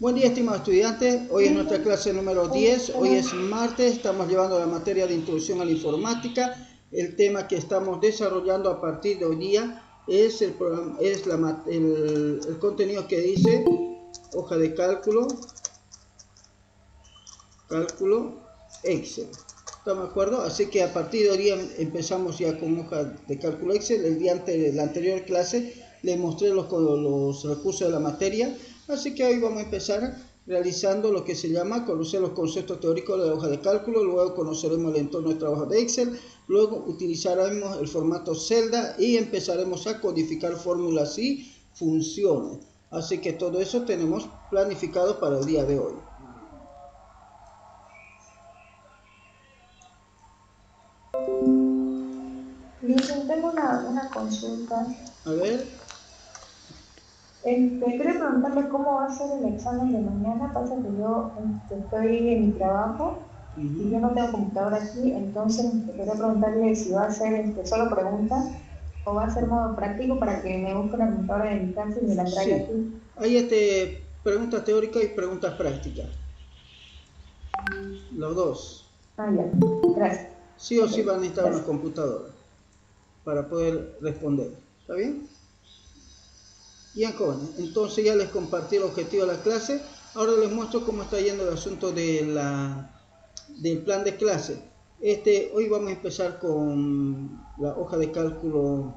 Buen día, estimados estudiantes. Hoy es nuestra clase número 10. Hoy es martes. Estamos llevando la materia de introducción a la informática. El tema que estamos desarrollando a partir de hoy día es el contenido que dice hoja de cálculo Excel. ¿Estamos de acuerdo? Así que a partir de hoy día empezamos ya con hoja de cálculo Excel. La anterior clase les mostré los recursos de la materia. Así que hoy vamos a empezar realizando lo que se llama conocer los conceptos teóricos de la hoja de cálculo. Luego conoceremos el entorno de trabajo de Excel. Luego utilizaremos el formato celda y empezaremos a codificar fórmulas y funciones. Así que todo eso tenemos planificado para el día de hoy. Tengo una consulta. A ver. Quería preguntarle cómo va a ser el examen de mañana. Pasa que yo estoy en mi trabajo y yo no tengo computadora aquí, entonces quería preguntarle si va a ser solo preguntas o va a ser modo práctico para que me busque una computadora de mi casa y me la traiga aquí. Hay preguntas teóricas y preguntas prácticas. Los dos. Ah, ya. Gracias. Sí o sí van a necesitar Gracias. una computadora para poder responder. ¿Está bien? Bien, jóvenes. Entonces ya les compartí el objetivo de la clase. Ahora les muestro cómo está yendo el asunto del plan de clase. Hoy vamos a empezar con la hoja de cálculo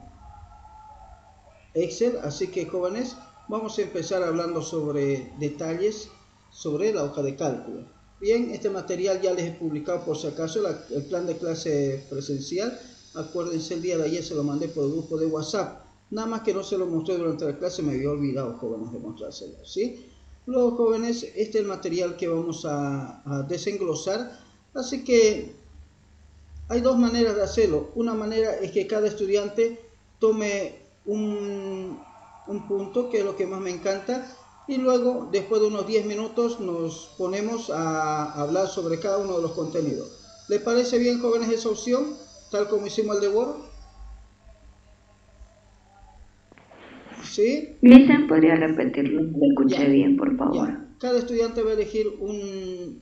Excel. Así que, jóvenes, vamos a empezar hablando sobre detalles sobre la hoja de cálculo. Bien, este material ya les he publicado por si acaso el plan de clase presencial. Acuérdense, el día de ayer se lo mandé por el grupo de WhatsApp. Nada más que no se lo mostré durante la clase, me había olvidado, jóvenes, de mostrárselo, ¿sí? Luego, jóvenes, este es el material que vamos a desenglosar. Así que hay dos maneras de hacerlo. Una manera es que cada estudiante tome un punto, que es lo que más me encanta, y luego, después de unos 10 minutos, nos ponemos a hablar sobre cada uno de los contenidos. ¿Les parece bien, jóvenes, esa opción? Tal como hicimos el de Word. ¿Sí? Listen, ¿podría repetirlo? Lo escuché bien, por favor. Ya. Cada estudiante va a elegir un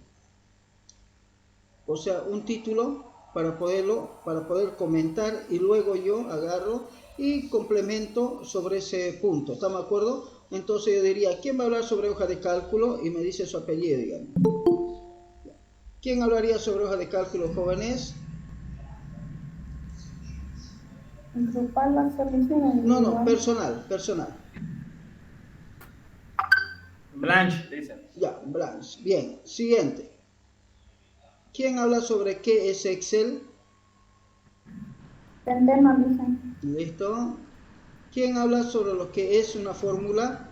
título para poder comentar, y luego yo agarro y complemento sobre ese punto. ¿Estamos de acuerdo? Entonces yo diría, ¿quién va a hablar sobre hoja de cálculo? Y me dice su apellido, digamos. ¿Quién hablaría sobre hoja de cálculo, jóvenes? No, personal. Blanche, dicen. Ya, Blanche. Bien, siguiente. ¿Quién habla sobre qué es Excel? Centeno, dicen. ¿Listo? ¿Quién habla sobre lo que es una fórmula?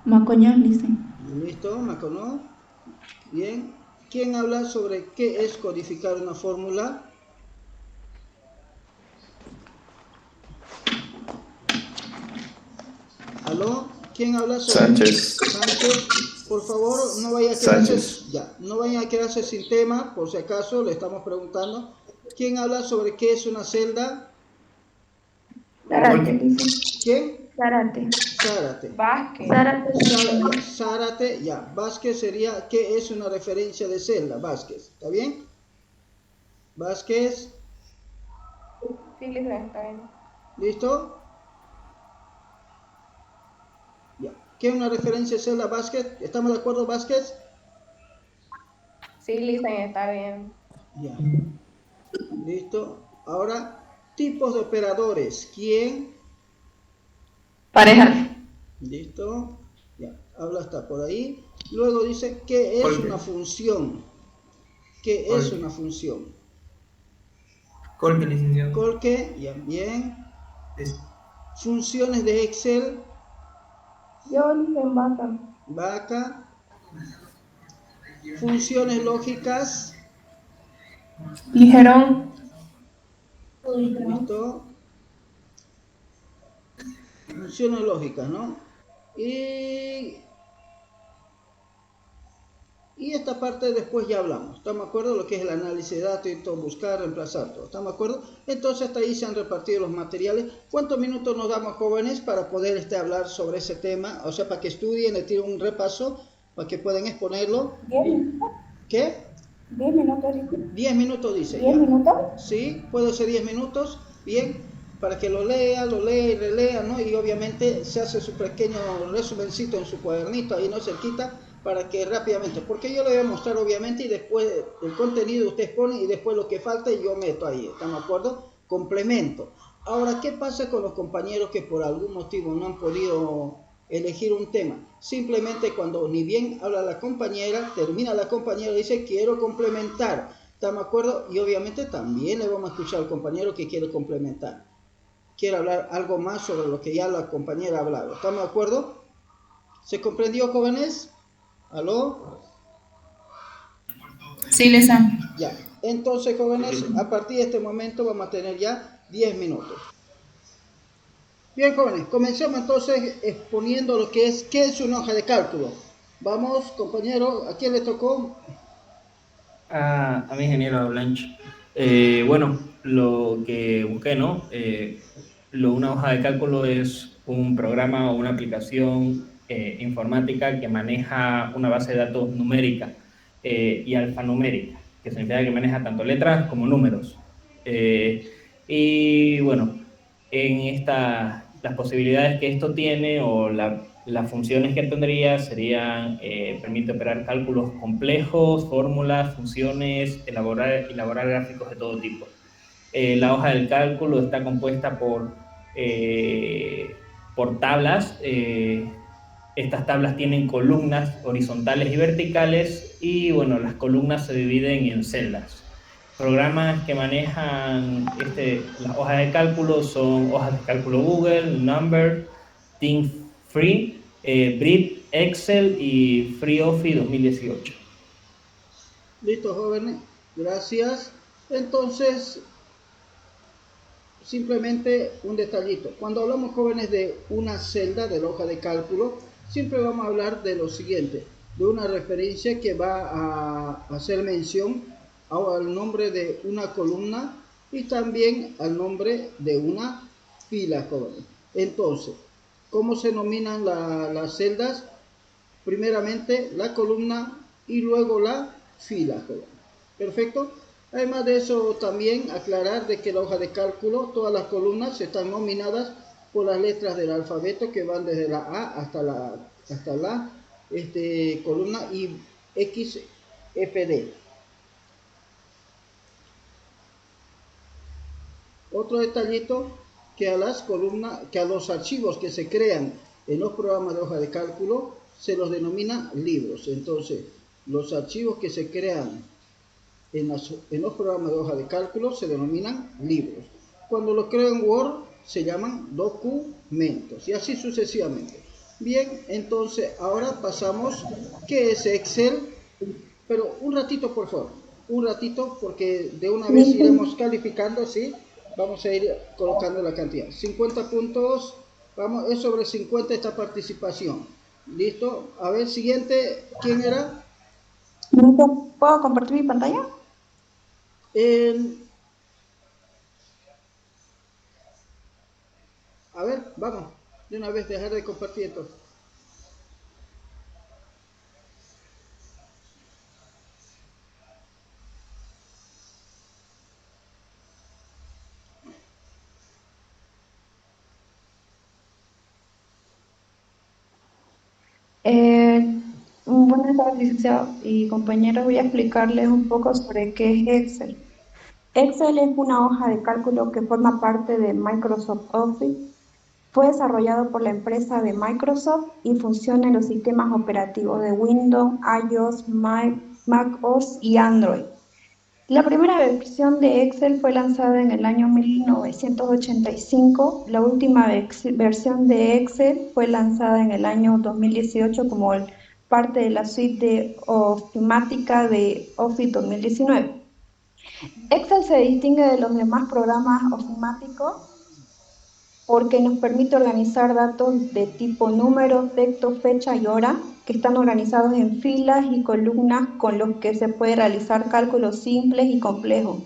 Macoñón, dicen. ¿Listo? ¿Macoñón? Bien. ¿Quién habla sobre qué es codificar una fórmula? ¿Aló? ¿Quién habla sobre Sánchez? Por favor, no vayan a quedarse sin tema, por si acaso le estamos preguntando. ¿Quién habla sobre qué es una celda? Zárate, dicen. ¿Quién? Zárate. Vázquez. Zárate, ya. Vázquez sería qué es una referencia de celda. Vázquez, ¿está bien? Vázquez. Sí, les está bien. ¿Listo? Ya. ¿Qué es una referencia de celda, Vázquez? ¿Estamos de acuerdo, Vázquez? Sí, dicen, está bien. Ya. ¿Listo? Ahora, tipos de operadores. ¿Quién? Parejas. ¿Listo? Ya. Habla hasta por ahí. Luego dice, ¿qué es una función? ¿Qué es una función? Colque, licenciado. Colque, ya, bien. Funciones de Excel. Yo dicen vaca. Vaca. Funciones lógicas. Ligerón. ¿Listo? Funciones lógicas, ¿no? Y Y esta parte después ya hablamos, ¿estamos de acuerdo? Lo que es el análisis de datos y todo, buscar, reemplazar todo, ¿estamos de acuerdo? Entonces hasta ahí se han repartido los materiales. ¿Cuántos minutos nos damos, jóvenes, para poder hablar sobre ese tema? O sea, para que estudien, le tiren un repaso, para que puedan exponerlo. 10 minutos. ¿Qué? 10 minutos. 10 minutos dice. 10 minutos. Sí, puede ser 10 minutos, bien, para que lo lea y relea, ¿no? Y obviamente se hace su pequeño resumencito en su cuadernito, ahí no se quita, para que rápidamente, porque yo le voy a mostrar obviamente y después el contenido ustedes ponen y después lo que falta yo meto ahí, ¿están de acuerdo? Complemento. Ahora, ¿qué pasa con los compañeros que por algún motivo no han podido elegir un tema? Simplemente cuando ni bien habla la compañera, termina la compañera y dice quiero complementar, ¿están de acuerdo? Y obviamente también le vamos a escuchar al compañero que quiere complementar, quiere hablar algo más sobre lo que ya la compañera ha hablado, ¿están de acuerdo? ¿Se comprendió, jóvenes? ¿Aló? Sí, Lesa. Ya, entonces, jóvenes, a partir de este momento vamos a tener ya 10 minutos. Bien, jóvenes, comencemos entonces exponiendo lo que es, ¿qué es una hoja de cálculo? Vamos, compañero, ¿a quién le tocó? A mi ingeniero Blanche. Bueno, lo que busqué, ¿no? Una hoja de cálculo es un programa o una aplicación informática que maneja una base de datos numérica y alfanumérica, que significa que maneja tanto letras como números. Y bueno, las posibilidades que esto tiene o las funciones que tendría serían, permite operar cálculos complejos, fórmulas, funciones, elaborar gráficos de todo tipo. La hoja del cálculo está compuesta por tablas. Estas tablas tienen columnas horizontales y verticales y bueno, las columnas se dividen en celdas. Programas que manejan las hojas de cálculo son hojas de cálculo Google, Number, Think Free, Brief, Excel y FreeOffice 2018. Listo, jóvenes, gracias. Entonces, simplemente un detallito. Cuando hablamos, jóvenes, de una celda de la hoja de cálculo, siempre vamos a hablar de lo siguiente, de una referencia que va a hacer mención al nombre de una columna y también al nombre de una fila, jóvenes. Entonces, ¿cómo se denominan las celdas? Primeramente la columna y luego la fila, jóvenes. ¿Perfecto? Además de eso, también aclarar de que la hoja de cálculo, todas las columnas están nominadas por las letras del alfabeto que van desde la A hasta la columna y XFD. Otro detallito, que a los archivos que se crean en los programas de hoja de cálculo se los denomina libros. Entonces, los archivos que se crean en los programas de hoja de cálculo se denominan libros. Cuando los creo en Word se llaman documentos y así sucesivamente. Bien, entonces ahora pasamos, ¿qué es Excel? Pero un ratito, por favor, un ratito, porque de una vez iremos calificando, ¿sí? Vamos a ir colocando la cantidad. 50 puntos, vamos, es sobre 50 esta participación. ¿Listo? A ver, siguiente, ¿quién era? ¿Puedo compartir mi pantalla? A ver, vamos, de una vez dejar de compartir esto. Buenas tardes, licenciado y compañeros. Voy a explicarles un poco sobre qué es Excel. Excel es una hoja de cálculo que forma parte de Microsoft Office. Fue desarrollado por la empresa de Microsoft y funciona en los sistemas operativos de Windows, iOS, macOS y Android. La primera versión de Excel fue lanzada en el año 1985. La última versión de Excel fue lanzada en el año 2018 como parte de la suite de ofimática de Office 2019. Excel se distingue de los demás programas ofimáticos porque nos permite organizar datos de tipo número, texto, fecha y hora, que están organizados en filas y columnas con los que se puede realizar cálculos simples y complejos.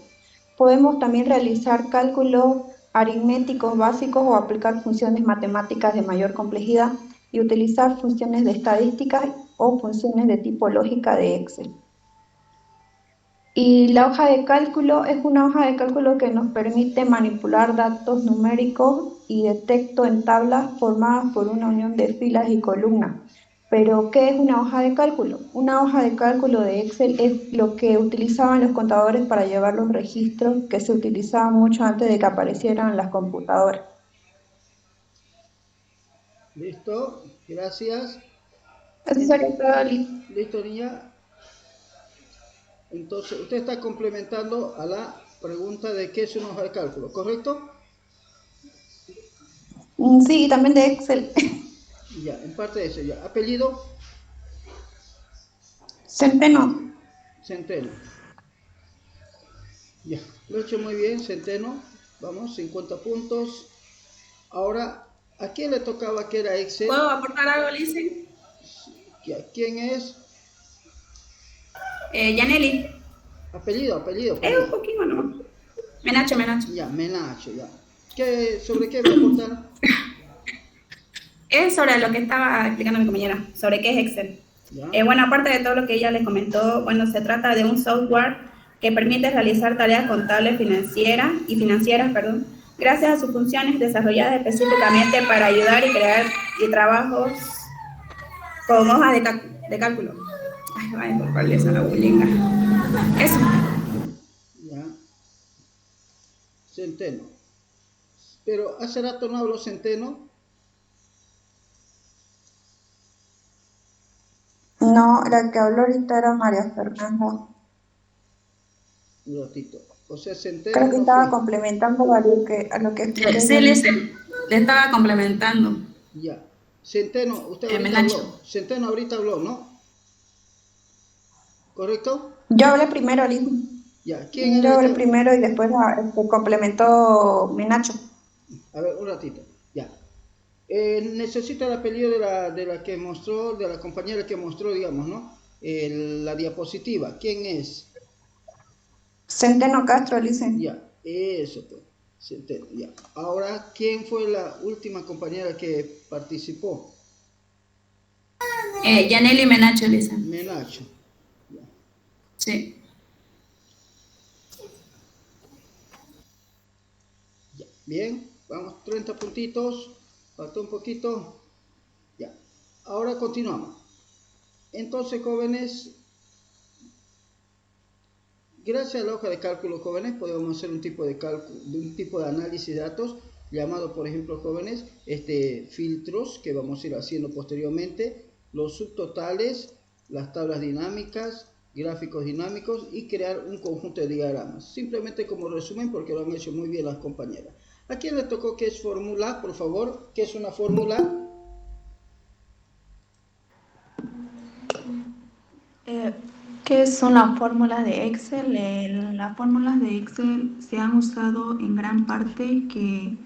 Podemos también realizar cálculos aritméticos básicos o aplicar funciones matemáticas de mayor complejidad y utilizar funciones de estadística o funciones de tipo lógica de Excel. Y la hoja de cálculo es una hoja de cálculo que nos permite manipular datos numéricos y de texto en tablas formadas por una unión de filas y columnas. Pero, ¿qué es una hoja de cálculo? Una hoja de cálculo de Excel es lo que utilizaban los contadores para llevar los registros que se utilizaban mucho antes de que aparecieran las computadoras. Listo, gracias. Eso sería todo, Liz. Listo, niña. Entonces, usted está complementando a la pregunta de qué es una hoja de cálculo, ¿correcto? Sí, también de Excel. Ya, en parte de eso, ya. ¿Apellido? Centeno. Centeno. Ya, lo he hecho muy bien, Centeno. Vamos, 50 puntos. Ahora, ¿a quién le tocaba que era Excel? ¿Puedo aportar algo, Lizzy? ¿Quién es? Yaneli. Apellido. Es un poquito, ¿no? Menacho. Ya, Menacho, ya. ¿Sobre qué voy a aportar? Es sobre lo que estaba explicando mi compañera, sobre qué es Excel. Bueno, aparte de todo lo que ella les comentó, bueno, se trata de un software que permite realizar tareas contables financieras, gracias a sus funciones desarrolladas específicamente para ayudar y crear trabajos con hojas de cálculo. Ay, vaya, por cuál es la bulinga. Eso. Ya. Centeno. Pero hace rato no hablo Centeno. No, la que habló ahorita era María Fernanda. Un ratito. O sea, Centeno. Creo que estaba complementando a lo que expliqué. Sí, le estaba complementando. Ya. Centeno, usted ahorita habló. Centeno ahorita habló, ¿no? ¿Correcto? Yo hablé primero, Liz. Ya. ¿Quién Yo hablé primero y después complementó Menacho. A ver, un ratito. Ya. Necesito el apellido de la que mostró, de la compañera que mostró, digamos, ¿no? La diapositiva. ¿Quién es? Centeno Castro, Liz. Ya, eso pues. Centeno, ya. Ahora, ¿quién fue la última compañera que participó? Yaneli Menacho, Liz. Menacho. Ya. Sí. Ya. Bien, vamos, 30 puntitos. Faltó un poquito. Ya. Ahora continuamos. Entonces, jóvenes, gracias a la hoja de cálculo, jóvenes, podemos hacer un tipo de cálculo, un tipo de análisis de datos llamado, por ejemplo, jóvenes, filtros que vamos a ir haciendo posteriormente, los subtotales, las tablas dinámicas, gráficos dinámicos y crear un conjunto de diagramas. Simplemente como resumen, porque lo han hecho muy bien las compañeras. ¿A quién le tocó qué es fórmula, por favor? ¿Qué es una fórmula? ¿Qué son las fórmulas de Excel? Las fórmulas de Excel se han usado en gran parte que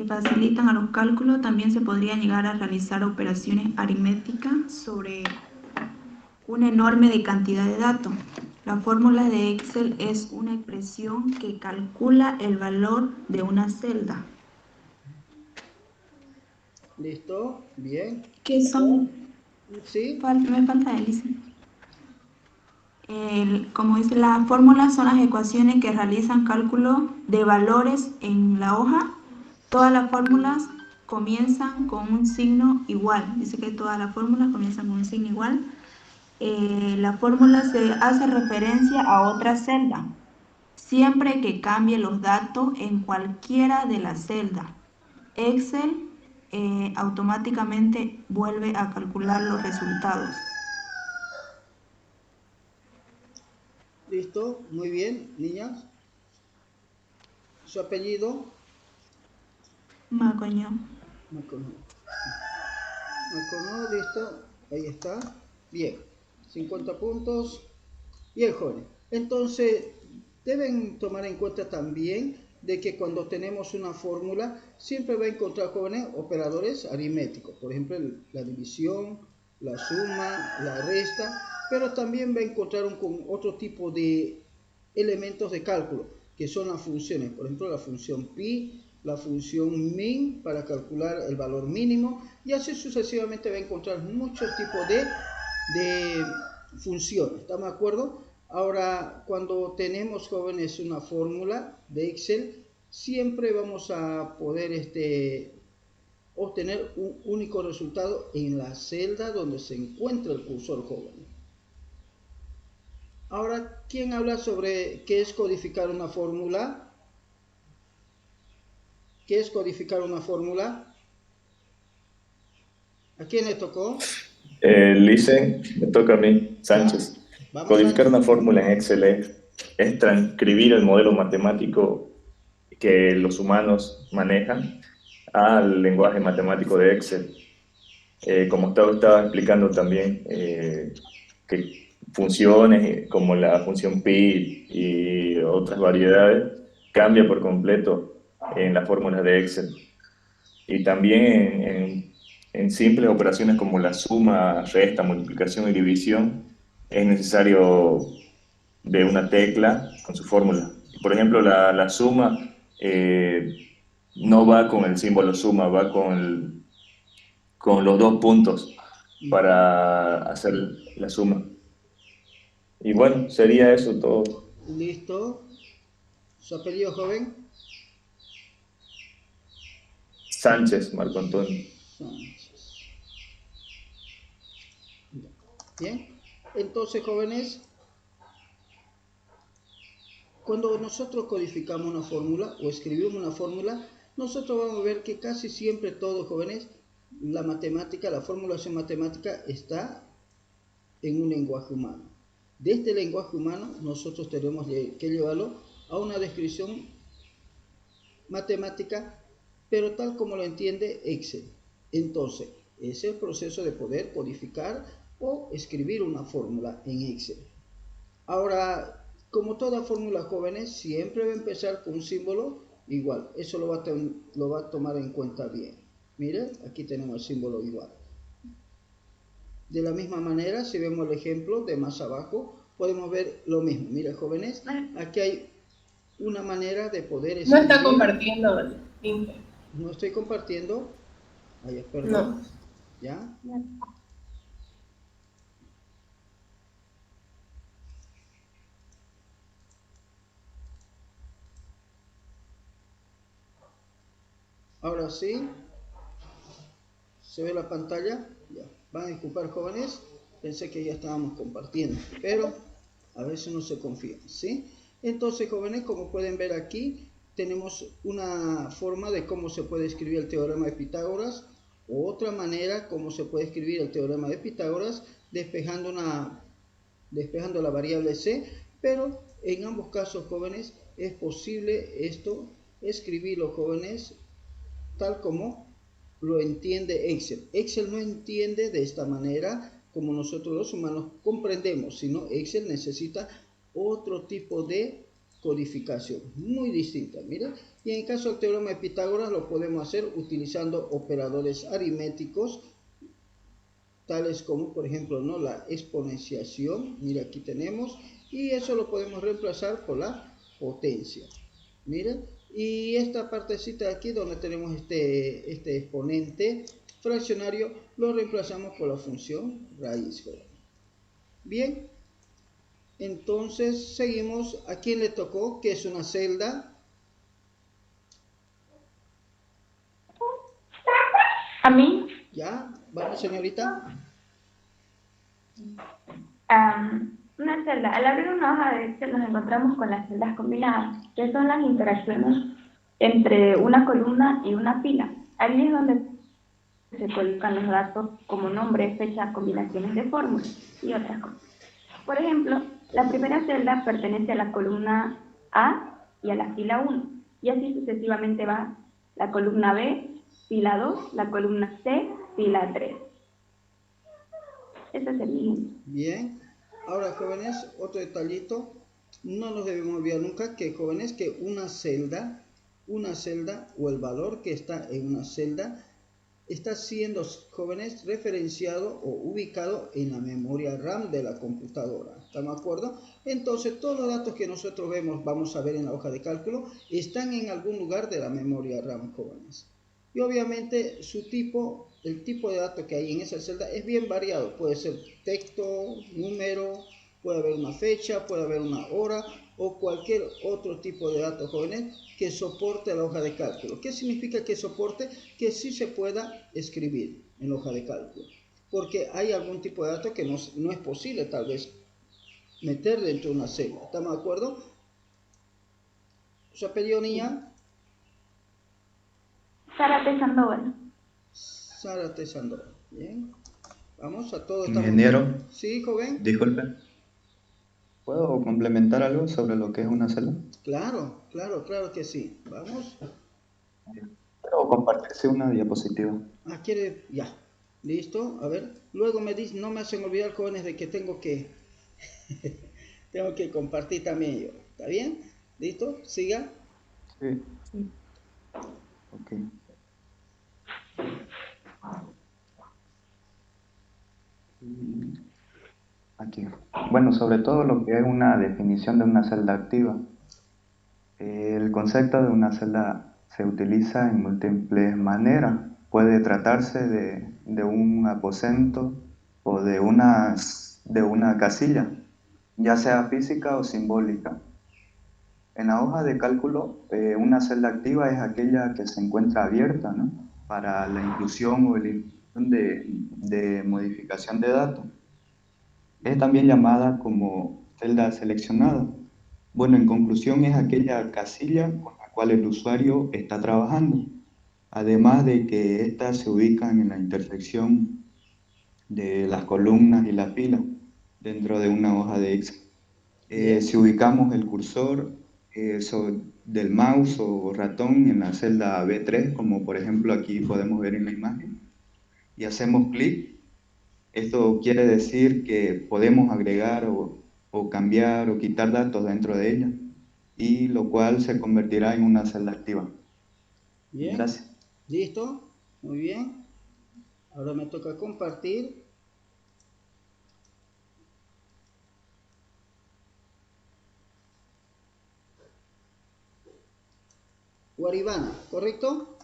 facilitan a los cálculos. También se podría llegar a realizar operaciones aritméticas sobre una enorme cantidad de datos. La fórmula de Excel es una expresión que calcula el valor de una celda. ¿Listo? Bien. ¿Qué son? Sí. Me falta Elisa. Como dice, las fórmulas son las ecuaciones que realizan cálculo de valores en la hoja. Todas las fórmulas comienzan con un signo igual. Dice que todas las fórmulas comienzan con un signo igual. La fórmula se hace referencia a otra celda, siempre que cambie los datos en cualquiera de las celdas. Excel automáticamente vuelve a calcular los resultados. Listo, muy bien, niñas. ¿Su apellido? Macoño. Macoño, listo. Ahí está. Bien, 50 puntos. Bien, joven. Entonces, deben tomar en cuenta también de que cuando tenemos una fórmula, siempre va a encontrar, jóvenes, operadores aritméticos. Por ejemplo, la división, la suma, la resta, pero también va a encontrar con otro tipo de elementos de cálculo, que son las funciones. Por ejemplo, la función pi, la función min para calcular el valor mínimo, y así sucesivamente va a encontrar muchos tipos de funciones. ¿Estamos de acuerdo? Ahora, cuando tenemos, jóvenes, una fórmula de Excel, siempre vamos a poder obtener un único resultado en la celda donde se encuentra el cursor, joven. Ahora, ¿quién habla sobre qué es codificar una fórmula? ¿Qué es codificar una fórmula? ¿A quién le tocó? Lice, me toca a mí, Sánchez. Codificar una fórmula en Excel es transcribir el modelo matemático que los humanos manejan al lenguaje matemático de Excel. Como estaba explicando también, que funciones como la función pi y otras variedades cambia por completo en las fórmulas de Excel. Y también en simples operaciones como la suma, resta, multiplicación y división, es necesario de una tecla con su fórmula. Por ejemplo, la suma no va con el símbolo suma, va con los dos puntos para hacer la suma. Y bueno, sería eso todo. Listo. ¿Su apellido, joven? Sánchez, Marco Antonio. Sánchez. Bien. Entonces, jóvenes, cuando nosotros codificamos una fórmula o escribimos una fórmula, nosotros vamos a ver que casi siempre todos, jóvenes, la matemática, la formulación matemática está en un lenguaje humano. De este lenguaje humano nosotros tenemos que llevarlo a una descripción matemática, pero tal como lo entiende Excel. Entonces, es el proceso de poder codificar o escribir una fórmula en Excel. Ahora, como toda fórmula, jóvenes, siempre va a empezar con un símbolo igual. Eso lo va a tomar en cuenta bien. Miren, aquí tenemos el símbolo igual. De la misma manera, si vemos el ejemplo de más abajo, podemos ver lo mismo. Miren, jóvenes, aquí hay una manera de poder escribir. No está compartiendo, Inge. No estoy compartiendo. Ay, perdón. No. ¿Ya? Ahora sí. ¿Se ve la pantalla? Ya. Van a disculpar, jóvenes. Pensé que ya estábamos compartiendo, pero a veces no se confía, ¿sí? Entonces, jóvenes, como pueden ver aquí, tenemos una forma de cómo se puede escribir el teorema de Pitágoras, o otra manera cómo se puede escribir el teorema de Pitágoras despejando la variable c, pero en ambos casos, jóvenes, es posible esto, escribirlo, jóvenes, tal como lo entiende Excel. Excel no entiende de esta manera como nosotros los humanos comprendemos, sino Excel necesita otro tipo de codificación, muy distinta. Mira, y en el caso del teorema de Pitágoras lo podemos hacer utilizando operadores aritméticos, tales como, por ejemplo, ¿no?, la exponenciación. Mira, aquí tenemos, y eso lo podemos reemplazar por la potencia. Miren, y esta partecita de aquí donde tenemos este exponente fraccionario, lo reemplazamos por la función raíz. Bien, entonces seguimos. ¿A quién le tocó? ¿Qué es una celda? ¿A mí? ¿Ya? ¿Vamos, señorita? Una celda. Al abrir una hoja de Excel nos encontramos con las celdas combinadas, que son las interacciones entre una columna y una fila. Allí es donde se colocan los datos como nombre, fecha, combinaciones de fórmulas y otras cosas. Por ejemplo, la primera celda pertenece a la columna A y a la fila 1, y así sucesivamente va la columna B, fila 2, la columna C, fila 3. Ese es el ejemplo. Bien. Ahora, jóvenes, otro detallito. No nos debemos olvidar nunca que, jóvenes, que una celda una celda o el valor que está en una celda está siendo, jóvenes, referenciado o ubicado en la memoria RAM de la computadora. ¿Estamos de acuerdo? Entonces, todos los datos que nosotros vamos a ver en la hoja de cálculo, están en algún lugar de la memoria RAM, jóvenes. Y obviamente el tipo de datos que hay en esa celda es bien variado. Puede ser texto, número, puede haber una fecha, puede haber una hora o cualquier otro tipo de datos, jóvenes, que soporte la hoja de cálculo. ¿Qué significa que soporte? Que sí se pueda escribir en la hoja de cálculo. Porque hay algún tipo de datos que no es posible tal vez meter dentro de una celda. ¿Estamos de acuerdo? ¿Su apellido, niña? Zárate Sandoval. Zárate Sandoval. Bien. Vamos a todo. Ingeniero. Sí, joven. Disculpe. ¿Puedo complementar algo sobre lo que es una celda? Claro que sí. Vamos. Quiero compartirse una diapositiva. ¿Quiere? Ya. Listo. A ver. Luego me dice, no me hacen olvidar, jóvenes, de que tengo que compartir también yo. ¿Está bien? ¿Listo? ¿Siga? Sí. Ok. Aquí. Bueno, sobre todo lo que es una definición de una celda activa. El concepto de una celda se utiliza en múltiples maneras. Puede tratarse de un aposento o de una casilla, ya sea física o simbólica. En la hoja de cálculo, una celda activa es aquella que se encuentra abierta, ¿no?, para la inclusión o eliminación de modificación de datos. Es también llamada como celda seleccionada. Bueno, en conclusión, es aquella casilla con la cual el usuario está trabajando, además de que éstas se ubican en la intersección de las columnas y las filas dentro de una hoja de Excel. Si ubicamos el cursor del mouse o ratón en la celda B3, como por ejemplo aquí podemos ver en la imagen, y hacemos clic, esto quiere decir que podemos agregar o cambiar o quitar datos dentro de ella, y lo cual se convertirá en una celda activa. Bien. Gracias. ¿Listo? Muy bien. Ahora me toca compartir. Guaribana, ¿correcto?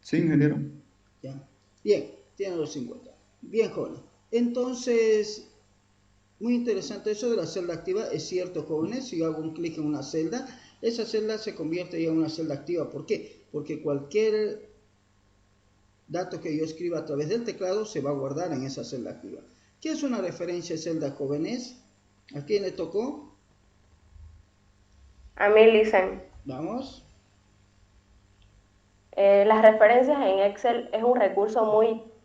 Sí, ingeniero. Ya. Bien, tiene los 50. Bien, jóvenes. Entonces, muy interesante eso de la celda activa. Es cierto, jóvenes, si yo hago un clic en una celda, esa celda se convierte ya en una celda activa. ¿Por qué? Porque cualquier dato que yo escriba a través del teclado se va a guardar en esa celda activa. ¿Qué es una referencia de celda, jóvenes? ¿A quién le tocó? A mí, Licen. Vamos. Las referencias en Excel es un recurso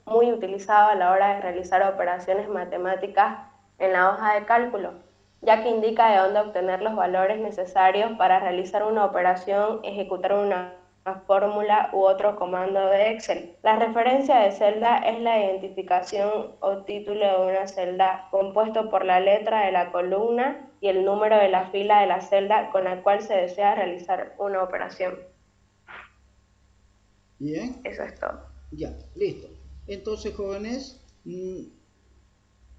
muy utilizado a la hora de realizar operaciones matemáticas en la hoja de cálculo, ya que indica de dónde obtener los valores necesarios para realizar una operación, ejecutar una fórmula u otro comando de Excel. La referencia de celda es la identificación o título de una celda compuesto por la letra de la columna y el número de la fila de la celda con la cual se desea realizar una operación. Bien. Eso es todo. Ya, listo. Entonces, jóvenes,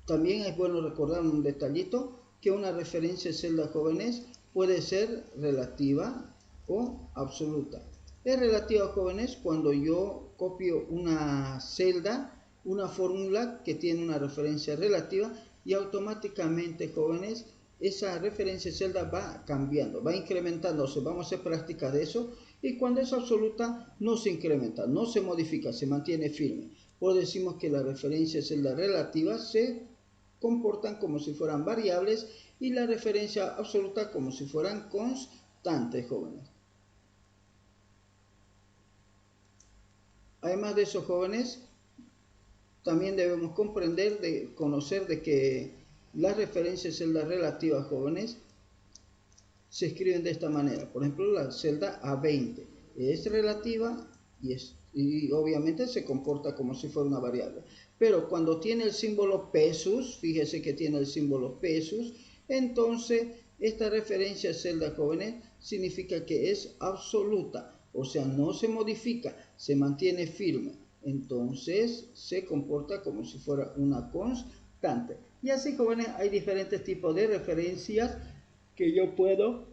también es bueno recordar un detallito, que una referencia de celda, jóvenes, puede ser relativa o absoluta. Es relativa, jóvenes, cuando yo copio una celda, una fórmula que tiene una referencia relativa, y automáticamente, jóvenes, esa referencia de celda va cambiando, va incrementándose. Vamos a hacer práctica de eso. Y cuando es absoluta, no se incrementa, no se modifica, se mantiene firme. Por eso decimos que las referencias de celda relativas se comportan como si fueran variables y la referencia absoluta como si fueran constantes, jóvenes. Además de eso, jóvenes, también debemos conocer de que las referencias de celda relativas, jóvenes, se escriben de esta manera. Por ejemplo, la celda A20 es relativa y obviamente se comporta como si fuera una variable. Pero cuando tiene el símbolo pesos, fíjese que tiene el símbolo pesos, entonces esta referencia de celda, jóvenes, significa que es absoluta, o sea, no se modifica, se mantiene firme. Entonces se comporta como si fuera una constante. Y así, jóvenes, hay diferentes tipos de referencias que yo puedo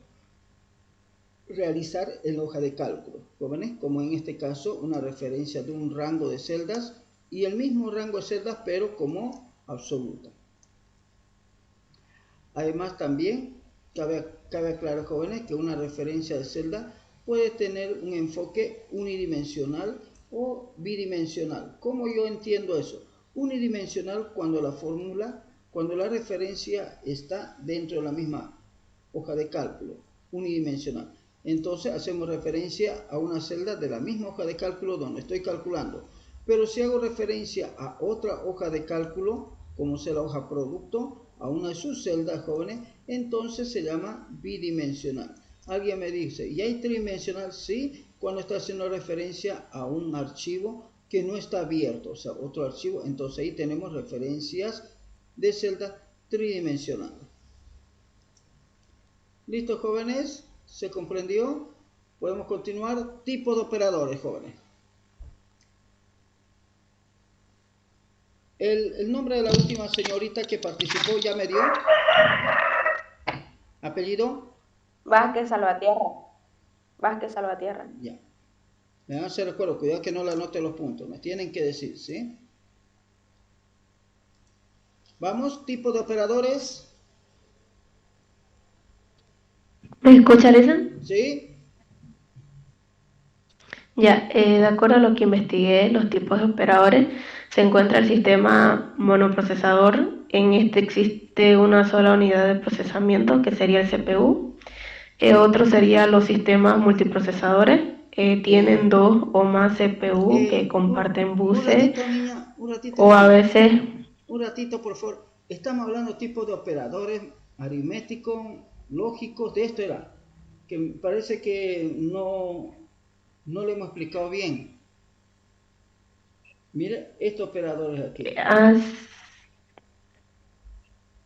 realizar en la hoja de cálculo, jóvenes, como en este caso una referencia de un rango de celdas y el mismo rango de celdas pero como absoluta. Además también cabe aclarar, jóvenes, que una referencia de celda puede tener un enfoque unidimensional o bidimensional. ¿Cómo yo entiendo eso? Unidimensional cuando la referencia está dentro de la misma hoja de cálculo, unidimensional. Entonces hacemos referencia a una celda de la misma hoja de cálculo donde estoy calculando. Pero si hago referencia a otra hoja de cálculo, como sea la hoja producto, a una de sus celdas, jóvenes, entonces se llama bidimensional. Alguien me dice, ¿y hay tridimensional? Sí, cuando está haciendo referencia a un archivo que no está abierto, o sea, otro archivo. Entonces ahí tenemos referencias de celdas tridimensionales. ¿Listo, jóvenes? ¿Se comprendió? Podemos continuar. Tipo de operadores, jóvenes. El nombre de la última señorita que participó ya me dio. ¿Apellido? Vázquez Salvatierra. Vázquez Salvatierra. Ya. Me van a hacer recuerdo, cuidado que no le anote los puntos. Me tienen que decir, ¿sí? Vamos, tipo de operadores. ¿Me escucha, Lisa? Sí. Ya, de acuerdo a lo que investigué, los tipos de operadores, se encuentra el sistema monoprocesador. En este existe una sola unidad de procesamiento, que sería el CPU. Otro sería los sistemas multiprocesadores. Tienen dos o más CPU que comparten buses. Un ratito, o a veces... Un ratito, por favor. Estamos hablando de tipos de operadores aritméticos, lógicos, de esto era. Que me parece que no lo hemos explicado bien. Mira, estos operadores aquí.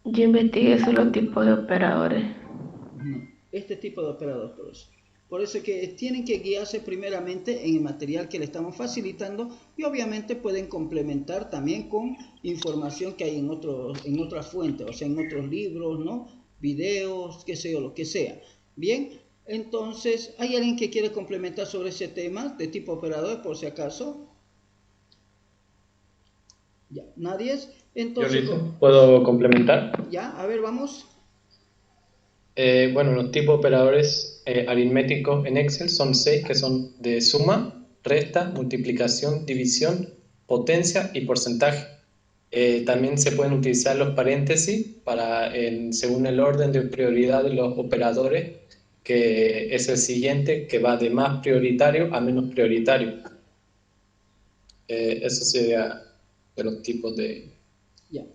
Yo investigué solo tipos de operadores. Este tipo de operadores. Por eso que tienen que guiarse primeramente en el material que le estamos facilitando y obviamente pueden complementar también con información que hay en otras fuentes, o sea, en otros libros, ¿no? Videos, qué sé yo, lo que sea. Bien, entonces, ¿hay alguien que quiere complementar sobre ese tema de tipo operador, por si acaso? Ya, ¿nadie es? Entonces, ¿puedo complementar? Ya, a ver, vamos. Bueno, los tipos de operadores aritméticos en Excel son 6, que son de suma, resta, multiplicación, división, potencia y porcentaje. También se pueden utilizar los paréntesis según el orden de prioridad de los operadores, que es el siguiente, que va de más prioritario a menos prioritario. Eso sería de los tipos de... Ya.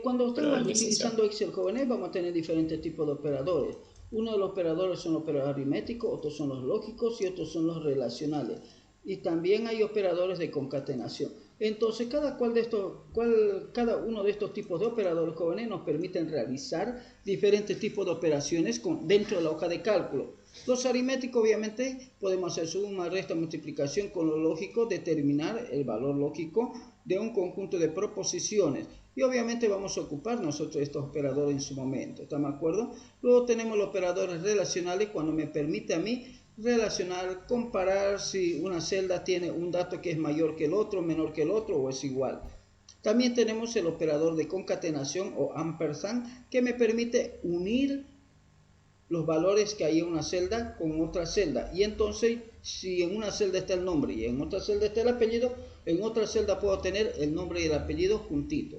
Cuando estamos utilizando Excel, jóvenes, vamos a tener diferentes tipos de operadores. Uno de los operadores son los operadores aritméticos, otros son los lógicos y otros son los relacionales. Y también hay operadores de concatenación. Entonces, cada uno de estos tipos de operadores, jóvenes, nos permiten realizar diferentes tipos de operaciones dentro de la hoja de cálculo. Los aritméticos, obviamente, podemos hacer suma, resta, multiplicación. Con lo lógico, determinar el valor lógico de un conjunto de proposiciones. Y obviamente vamos a ocupar nosotros de estos operadores en su momento. ¿Estamos de acuerdo? Luego tenemos los operadores relacionales, cuando me permite a mí relacionar, comparar si una celda tiene un dato que es mayor que el otro, menor que el otro o es igual. También tenemos el operador de concatenación o ampersand, que me permite unir los valores que hay en una celda con otra celda. Y entonces, si en una celda está el nombre y en otra celda está el apellido, en otra celda puedo tener el nombre y el apellido juntito.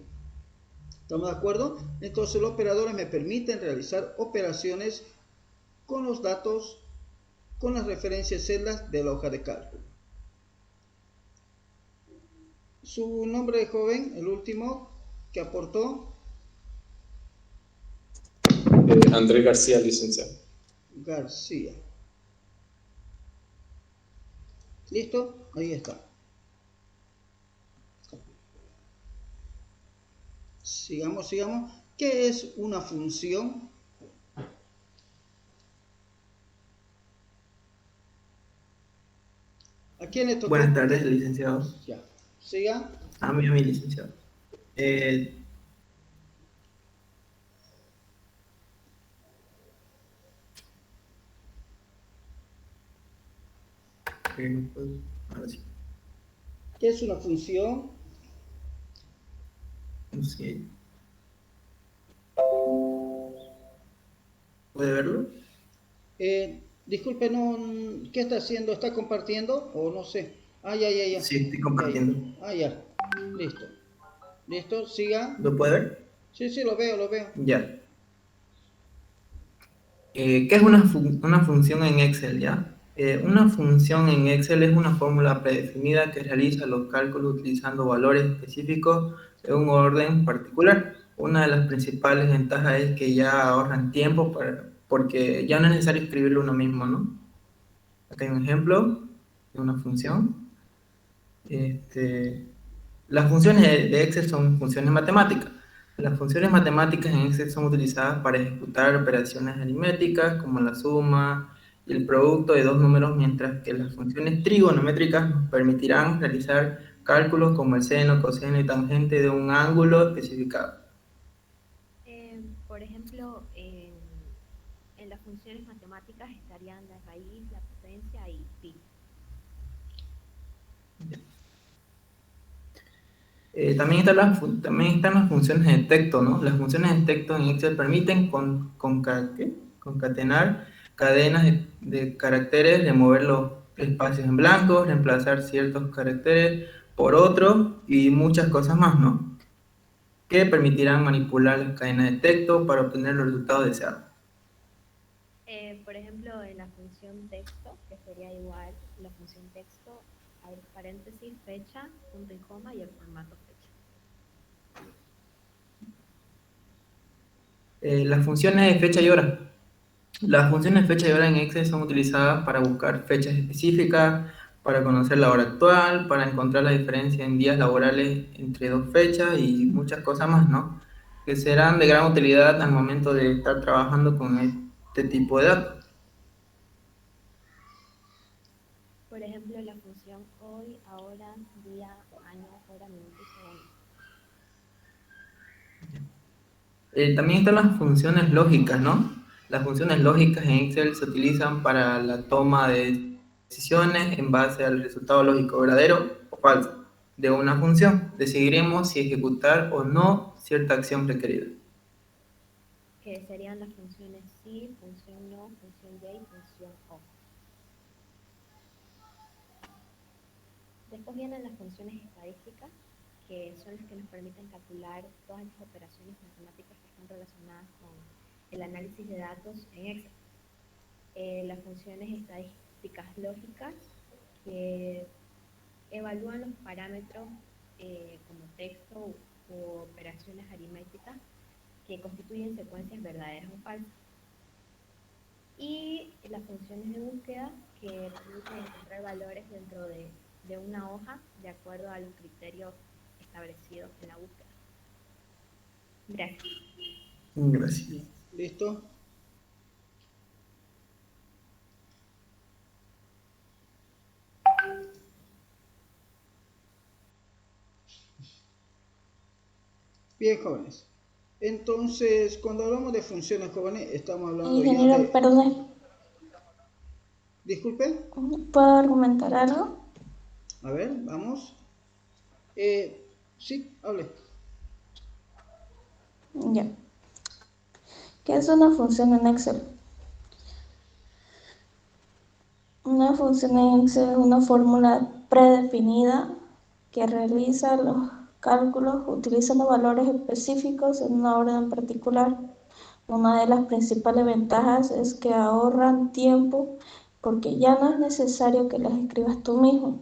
¿Estamos de acuerdo? Entonces los operadores me permiten realizar operaciones con los datos, con las referencias celdas de la hoja de cálculo. Su nombre de joven, el último que aportó. Andrés García, licenciado. García. ¿Listo? Ahí está. Sigamos. ¿Qué es una función? ¿A quién le tocó? Buenas tardes, licenciado. Ya. Siga. A mí, licenciado. Ahora sí. ¿Qué es una función? Sí. ¿Puede verlo? Disculpe, no, ¿qué está haciendo? ¿Está compartiendo o no sé? Ya. Sí, estoy compartiendo. Ya. Listo. Listo, siga. ¿Lo puede ver? Sí, lo veo. Ya. ¿Qué es una función en Excel, ya? Una función en Excel es una fórmula predefinida que realiza los cálculos utilizando valores específicos en un orden particular. Una de las principales ventajas es que ya ahorran tiempo porque ya no es necesario escribirlo uno mismo, ¿no? Acá hay un ejemplo de una función. Las funciones de Excel son funciones matemáticas. Las funciones matemáticas en Excel son utilizadas para ejecutar operaciones aritméticas como la suma y el producto de dos números, mientras que las funciones trigonométricas nos permitirán realizar cálculos como el seno, coseno y tangente de un ángulo especificado. Por ejemplo, en las funciones matemáticas estarían la raíz, la potencia y pi. También están las funciones de texto, ¿no? Las funciones de texto en Excel permiten concatenar cadenas de caracteres, remover los espacios en blanco, reemplazar ciertos caracteres por otros y muchas cosas más, ¿no? Que permitirán manipular las cadenas de texto para obtener los resultados deseados. Por ejemplo, en la función texto, que sería igual, la función texto, abre paréntesis, fecha, punto y coma y el formato fecha. Las funciones de fecha y hora. Las funciones de fecha y hora en Excel son utilizadas para buscar fechas específicas, para conocer la hora actual, para encontrar la diferencia en días laborales entre dos fechas y muchas cosas más, ¿no? Que serán de gran utilidad al momento de estar trabajando con este tipo de datos. Por ejemplo, la función hoy, ahora, día, año, hora, minuto y segundo. También están las funciones lógicas, ¿no? Las funciones lógicas en Excel se utilizan para la toma de decisiones en base al resultado lógico verdadero o falso de una función. Decidiremos si ejecutar o no cierta acción requerida. Que serían las funciones sí, función no, función y función o. Después vienen las funciones estadísticas, que son las que nos permiten calcular todas las operaciones matemáticas que están relacionadas con el análisis de datos en Excel. Las funciones estadísticas lógicas, que evalúan los parámetros como texto u operaciones aritméticas que constituyen secuencias verdaderas o falsas. Y las funciones de búsqueda, que permiten encontrar valores dentro de una hoja de acuerdo a los criterios establecidos en la búsqueda. Gracias. ¿Listo? Bien, jóvenes. Entonces, cuando hablamos de funciones, jóvenes, estamos hablando Ingeniero, ya de... perdón. Disculpe. ¿Puedo argumentar algo? A ver, vamos. Sí, hable. Ya. ¿Qué es una función en Excel? Una función en Excel es una fórmula predefinida que realiza los cálculos utilizando valores específicos en una orden particular. Una de las principales ventajas es que ahorran tiempo porque ya no es necesario que las escribas tú mismo.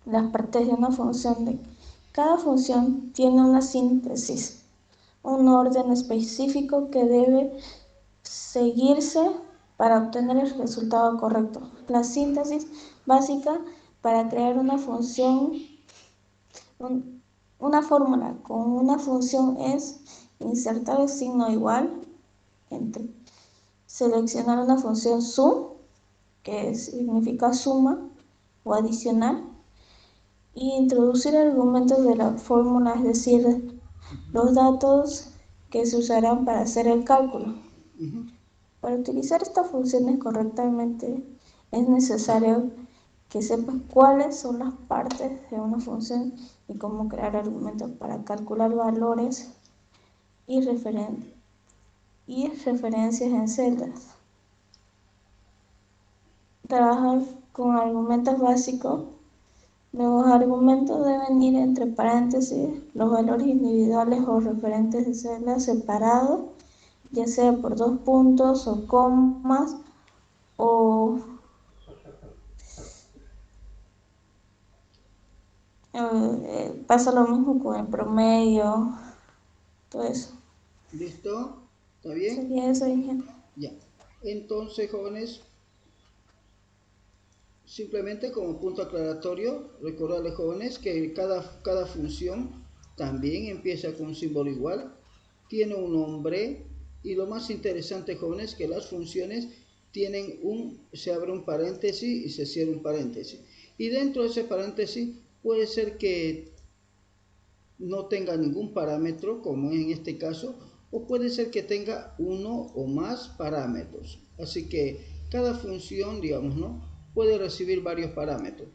Las partes de una función cada función tiene una síntesis, un orden específico que debe seguirse para obtener el resultado correcto. La síntesis básica para crear una función, una fórmula con una función es insertar el signo igual entre seleccionar una función sum que significa suma o adicionar, y introducir argumentos de la fórmula, es decir, los datos que se usarán para hacer el cálculo. Para utilizar estas funciones correctamente es necesario que sepas cuáles son las partes de una función y cómo crear argumentos para calcular valores y referencias en celdas. Trabajar con argumentos básicos. Los argumentos deben ir entre paréntesis, los valores individuales o referentes de celdas separados, ya sea por 2 puntos o comas, o pasa lo mismo con el promedio, todo eso. ¿Listo? ¿Está bien? Sería eso, ingeniero. Ya. Entonces, jóvenes, simplemente como punto aclaratorio, recordarles, jóvenes, que cada función también empieza con un símbolo igual, tiene un nombre, y lo más interesante, jóvenes, que las funciones tienen se abre un paréntesis y se cierra un paréntesis. Y dentro de ese paréntesis puede ser que no tenga ningún parámetro, como en este caso, o puede ser que tenga uno o más parámetros. Así que cada función, digamos, ¿no?, puede recibir varios parámetros.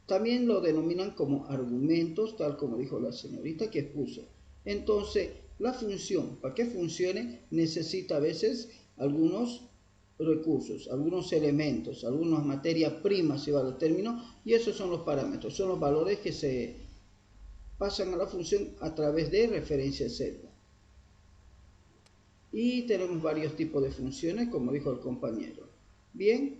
También lo denominan como argumentos, tal como dijo la señorita que expuso. Entonces, la función, para que funcione, necesita a veces algunos recursos, algunos elementos, algunas materias primas, si va el término, y esos son los parámetros, son los valores que se pasan a la función a través de referencia celda. Y tenemos varios tipos de funciones, como dijo el compañero. Bien,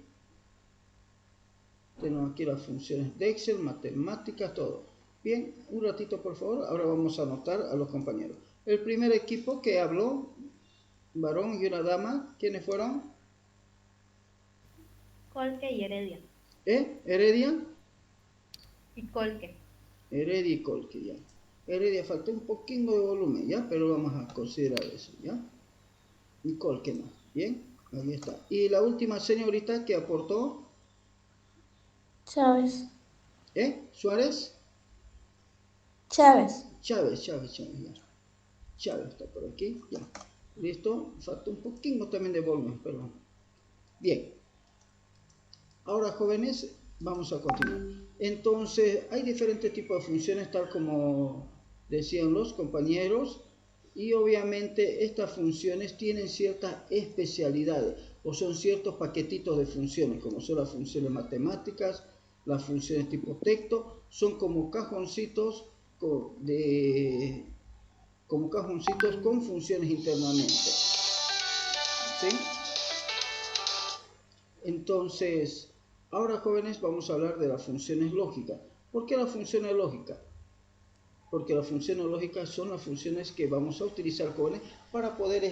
tenemos aquí las funciones de Excel, matemáticas, todo. Bien, un ratito por favor, ahora vamos a anotar a los compañeros. El primer equipo que habló, varón y una dama, ¿quiénes fueron? Colque y Heredia. ¿Heredia? Y Colque. Heredia y Colque, ya. Heredia faltó un poquito de volumen, ya, pero vamos a considerar eso, ya. Y Colque no, bien, ahí está. Y la última señorita que aportó. Chávez. ¿Suárez? Chávez, ya. Chávez está por aquí, ya. Listo, falta un poquito también de volumen, pero bien. Ahora, jóvenes, vamos a continuar. Entonces, hay diferentes tipos de funciones, tal como decían los compañeros, y obviamente estas funciones tienen ciertas especialidades, o son ciertos paquetitos de funciones, como son las funciones matemáticas, las funciones tipo texto, son como cajoncitos con funciones internamente. ¿Sí? Entonces, ahora, jóvenes, vamos a hablar de las funciones lógicas. ¿Por qué las funciones lógicas? Porque las funciones lógicas son las funciones que vamos a utilizar, jóvenes, para poder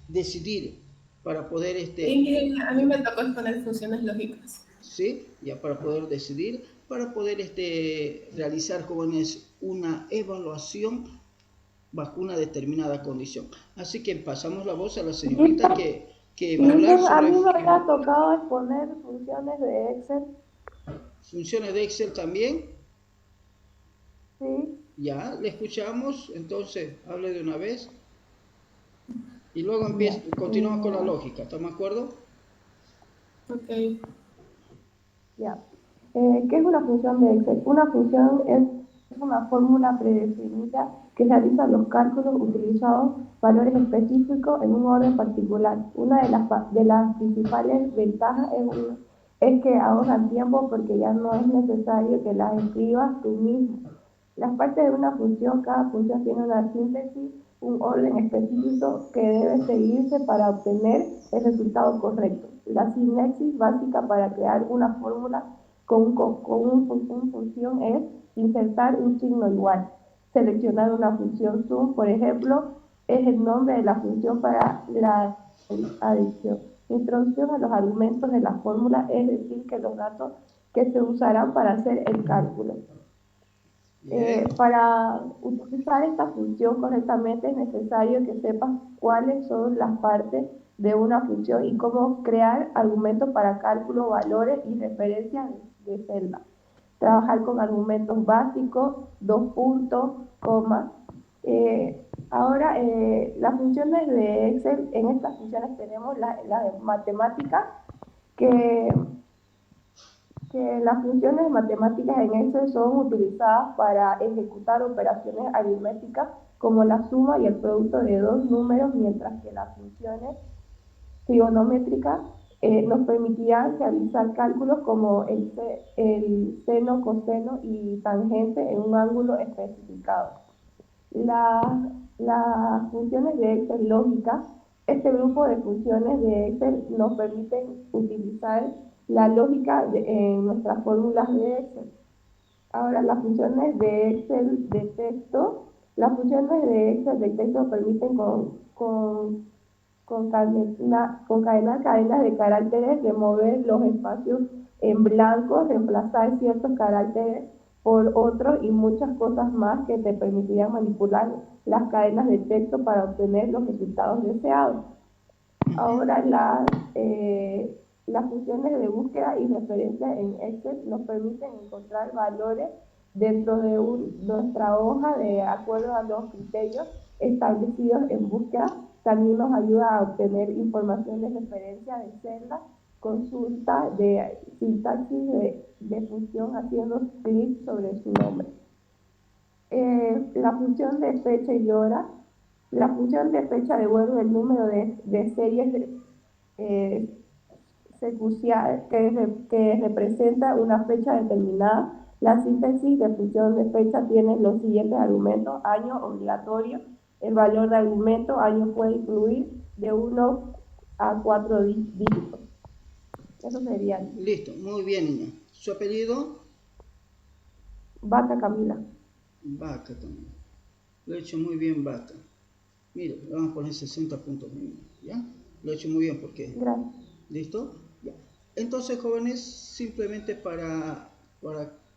decidir, para poder a mí me tocó exponer funciones lógicas. Sí, ya para poder decidir, para poder realizar, jóvenes, una evaluación bajo una determinada condición. Así que pasamos la voz a la señorita que va a hablar sobre... A mí me había tocado exponer funciones de Excel. ¿Funciones de Excel también? Sí. Ya, le escuchamos, entonces hable de una vez. Y luego continuamos con la lógica, ¿estamos de acuerdo? Ok. Ya. ¿Qué es una función de Excel? Una función es una fórmula predefinida que realiza los cálculos utilizando valores específicos en un orden particular. Una de las principales ventajas es que ahorran tiempo porque ya no es necesario que las escribas tú mismo. Las partes de una función, cada función tiene una síntesis, un orden específico que debe seguirse para obtener el resultado correcto. La sintaxis básica para crear una fórmula con una función es insertar un signo igual. Seleccionar una función sum, por ejemplo, es el nombre de la función para la adición. Introducción a los argumentos de la fórmula, es decir, que los datos que se usarán para hacer el cálculo. Para utilizar esta función correctamente es necesario que sepas cuáles son las partes de una función y cómo crear argumentos para cálculo, valores y referencias de celda. Trabajar con argumentos básicos, 2 puntos, comas. Ahora, las funciones de Excel, en estas funciones tenemos la de matemática, que las funciones matemáticas en Excel son utilizadas para ejecutar operaciones aritméticas como la suma y el producto de 2 números, mientras que las funciones trigonométricas nos permitirán realizar cálculos como el seno, coseno y tangente en un ángulo especificado. Las funciones de Excel lógicas, este grupo de funciones de Excel nos permiten utilizar la lógica en nuestras fórmulas de Excel. Ahora, las funciones de Excel de texto, permiten concadenar cadenas de caracteres, remover los espacios en blanco, reemplazar ciertos caracteres por otros y muchas cosas más que te permitirían manipular las cadenas de texto para obtener los resultados deseados. Ahora, las funciones de búsqueda y referencia en Excel nos permiten encontrar valores dentro de nuestra hoja de acuerdo a los criterios establecidos en búsqueda. También nos ayuda a obtener información de referencia de celda, consulta de sintaxis de función haciendo clic sobre su nombre. La función de fecha y hora. La función de fecha devuelve el número de series secuencial que representa una fecha determinada. La síntesis de función de fecha tiene los siguientes argumentos: año obligatorio, el valor de argumento, año puede incluir de 1 a 4 dígitos. Eso sería. Listo, muy bien, niña. ¿Su apellido? Vaca Camila. Vaca Camila. Lo he hecho muy bien, Vaca. Mira, le vamos a poner 60 puntos, ¿ya? Lo he hecho muy bien, porque... Gracias. ¿Listo? Ya. Entonces, jóvenes, simplemente para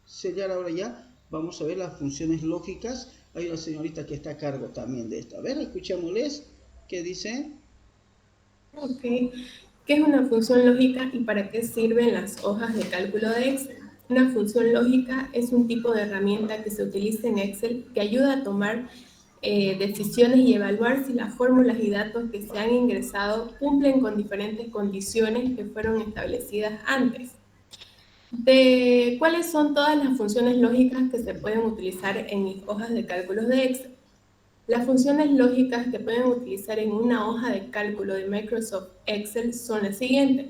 sellar ahora ya, vamos a ver las funciones lógicas. Hay una señorita que está a cargo también de esto. A ver, escuchémosles. ¿Qué dice? Ok. ¿Qué es una función lógica y para qué sirven las hojas de cálculo de Excel? Una función lógica es un tipo de herramienta que se utiliza en Excel que ayuda a tomar decisiones y evaluar si las fórmulas y datos que se han ingresado cumplen con diferentes condiciones que fueron establecidas antes. ¿Cuáles son todas las funciones lógicas que se pueden utilizar en mis hojas de cálculos de Excel? Las funciones lógicas que pueden utilizar en una hoja de cálculo de Microsoft Excel son las siguientes.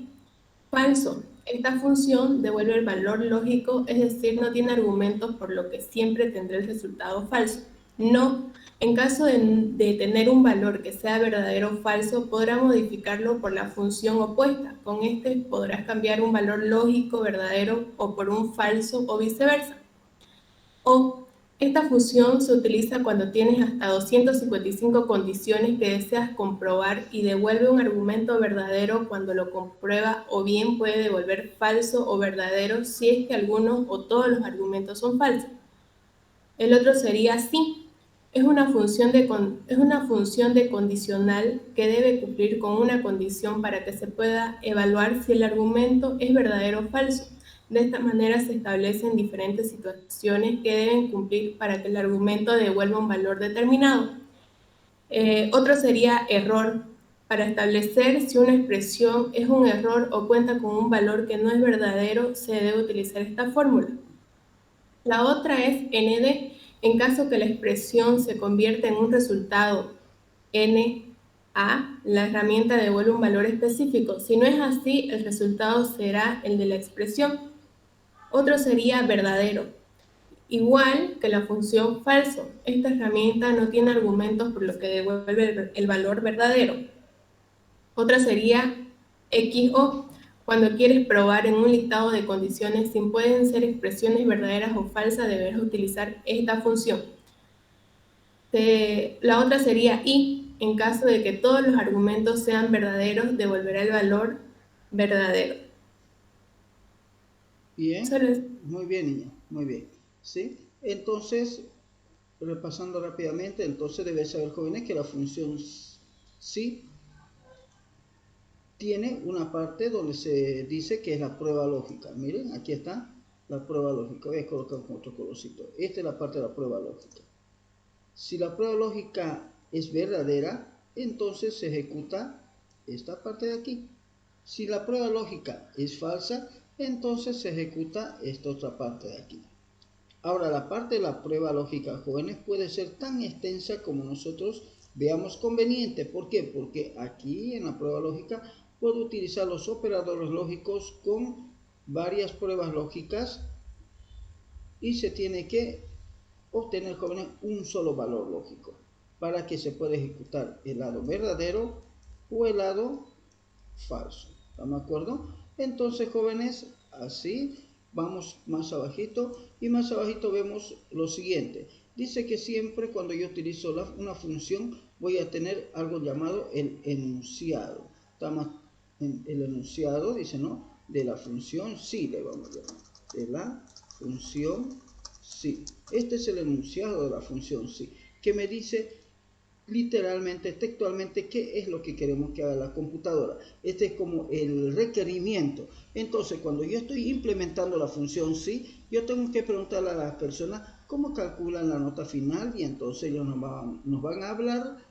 Falso. Esta función devuelve el valor lógico, es decir, no tiene argumentos, por lo que siempre tendrá el resultado falso. No. En caso de tener un valor que sea verdadero o falso, podrá modificarlo por la función opuesta. Con este podrás cambiar un valor lógico verdadero o por un falso o viceversa. O esta función se utiliza cuando tienes hasta 255 condiciones que deseas comprobar y devuelve un argumento verdadero cuando lo comprueba, o bien puede devolver falso o verdadero si es que algunos o todos los argumentos son falsos. El otro sería sí. Es una función de condicional que debe cumplir con una condición para que se pueda evaluar si el argumento es verdadero o falso. De esta manera se establecen diferentes situaciones que deben cumplir para que el argumento devuelva un valor determinado. Otro sería error. Para establecer si una expresión es un error o cuenta con un valor que no es verdadero, se debe utilizar esta fórmula. La otra es ND. En caso que la expresión se convierta en un resultado NA, la herramienta devuelve un valor específico. Si no es así, el resultado será el de la expresión. Otro sería verdadero. Igual que la función falso, esta herramienta no tiene argumentos, por lo que devuelve el valor verdadero. Otra sería XO. Cuando quieres probar en un listado de condiciones si pueden ser expresiones verdaderas o falsas, deberás utilizar esta función. La otra sería Y. En caso de que todos los argumentos sean verdaderos, devolverá el valor verdadero. Bien, muy bien, niña, muy bien. ¿Sí? Entonces, repasando rápidamente, entonces debes saber, jóvenes, que la función sí tiene una parte donde se dice que es la prueba lógica. Miren, aquí está la prueba lógica. Voy a colocar con otro colorcito. Esta es la parte de la prueba lógica. Si la prueba lógica es verdadera, entonces se ejecuta esta parte de aquí. Si la prueba lógica es falsa, entonces se ejecuta esta otra parte de aquí. Ahora, la parte de la prueba lógica, jóvenes, puede ser tan extensa como nosotros veamos conveniente. ¿Por qué? Porque aquí en la prueba lógica puedo utilizar los operadores lógicos con varias pruebas lógicas y se tiene que obtener, jóvenes, un solo valor lógico para que se pueda ejecutar el lado verdadero o el lado falso. ¿Estamos de acuerdo? Entonces, jóvenes, así vamos más abajito y más abajito vemos lo siguiente. Dice que siempre cuando yo utilizo una función voy a tener algo llamado el enunciado. Estamos en el enunciado, dice, ¿no? De la función sí, le vamos a llamar. De la función sí. Este es el enunciado de la función sí, que me dice literalmente, textualmente, qué es lo que queremos que haga la computadora. Este es como el requerimiento. Entonces, cuando yo estoy implementando la función sí, yo tengo que preguntarle a las personas cómo calculan la nota final, y entonces ellos nos van a hablar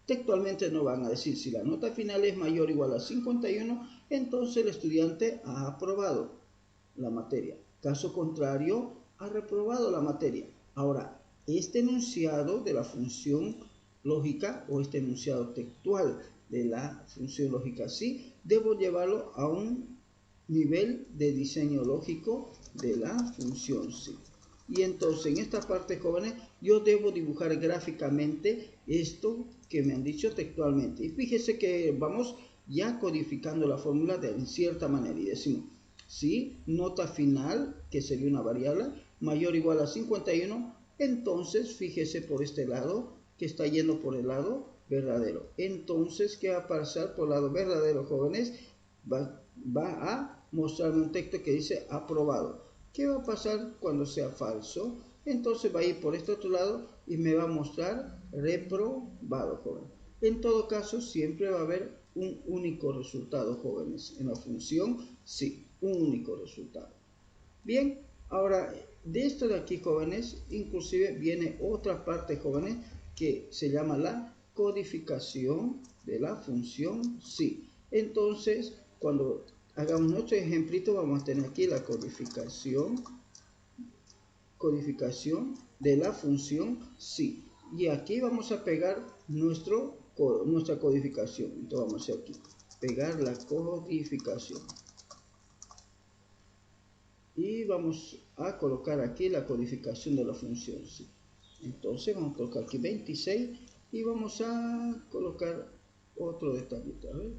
textualmente, nos van a decir si la nota final es mayor o igual a 51, entonces el estudiante ha aprobado la materia. Caso contrario, ha reprobado la materia. Ahora, este enunciado de la función lógica o este enunciado textual de la función lógica sí, debo llevarlo a un nivel de diseño lógico de la función sí. Y entonces en esta parte, jóvenes, yo debo dibujar gráficamente esto que me han dicho textualmente. Y fíjese que vamos ya codificando la fórmula de cierta manera y decimos si nota final, que sería una variable, mayor o igual a 51, entonces fíjese por este lado que está yendo por el lado verdadero. Entonces, ¿qué va a pasar por el lado verdadero, jóvenes? Va a mostrarme un texto que dice aprobado. ¿Qué va a pasar cuando sea falso? Entonces va a ir por este otro lado y me va a mostrar reprobado, jóvenes. En todo caso, siempre va a haber un único resultado, jóvenes. En la función, sí, un único resultado. Bien, ahora, de esto de aquí, jóvenes, inclusive viene otra parte, jóvenes, que se llama la codificación de la función sí. Entonces, cuando hagamos nuestro ejemplito, vamos a tener aquí la codificación de la función sí. Y aquí vamos a pegar nuestra codificación. Entonces vamos a hacer aquí, pegar la codificación. Y vamos a colocar aquí la codificación de la función sí. Entonces vamos a colocar aquí 26 y vamos a colocar otro detallito. A ver,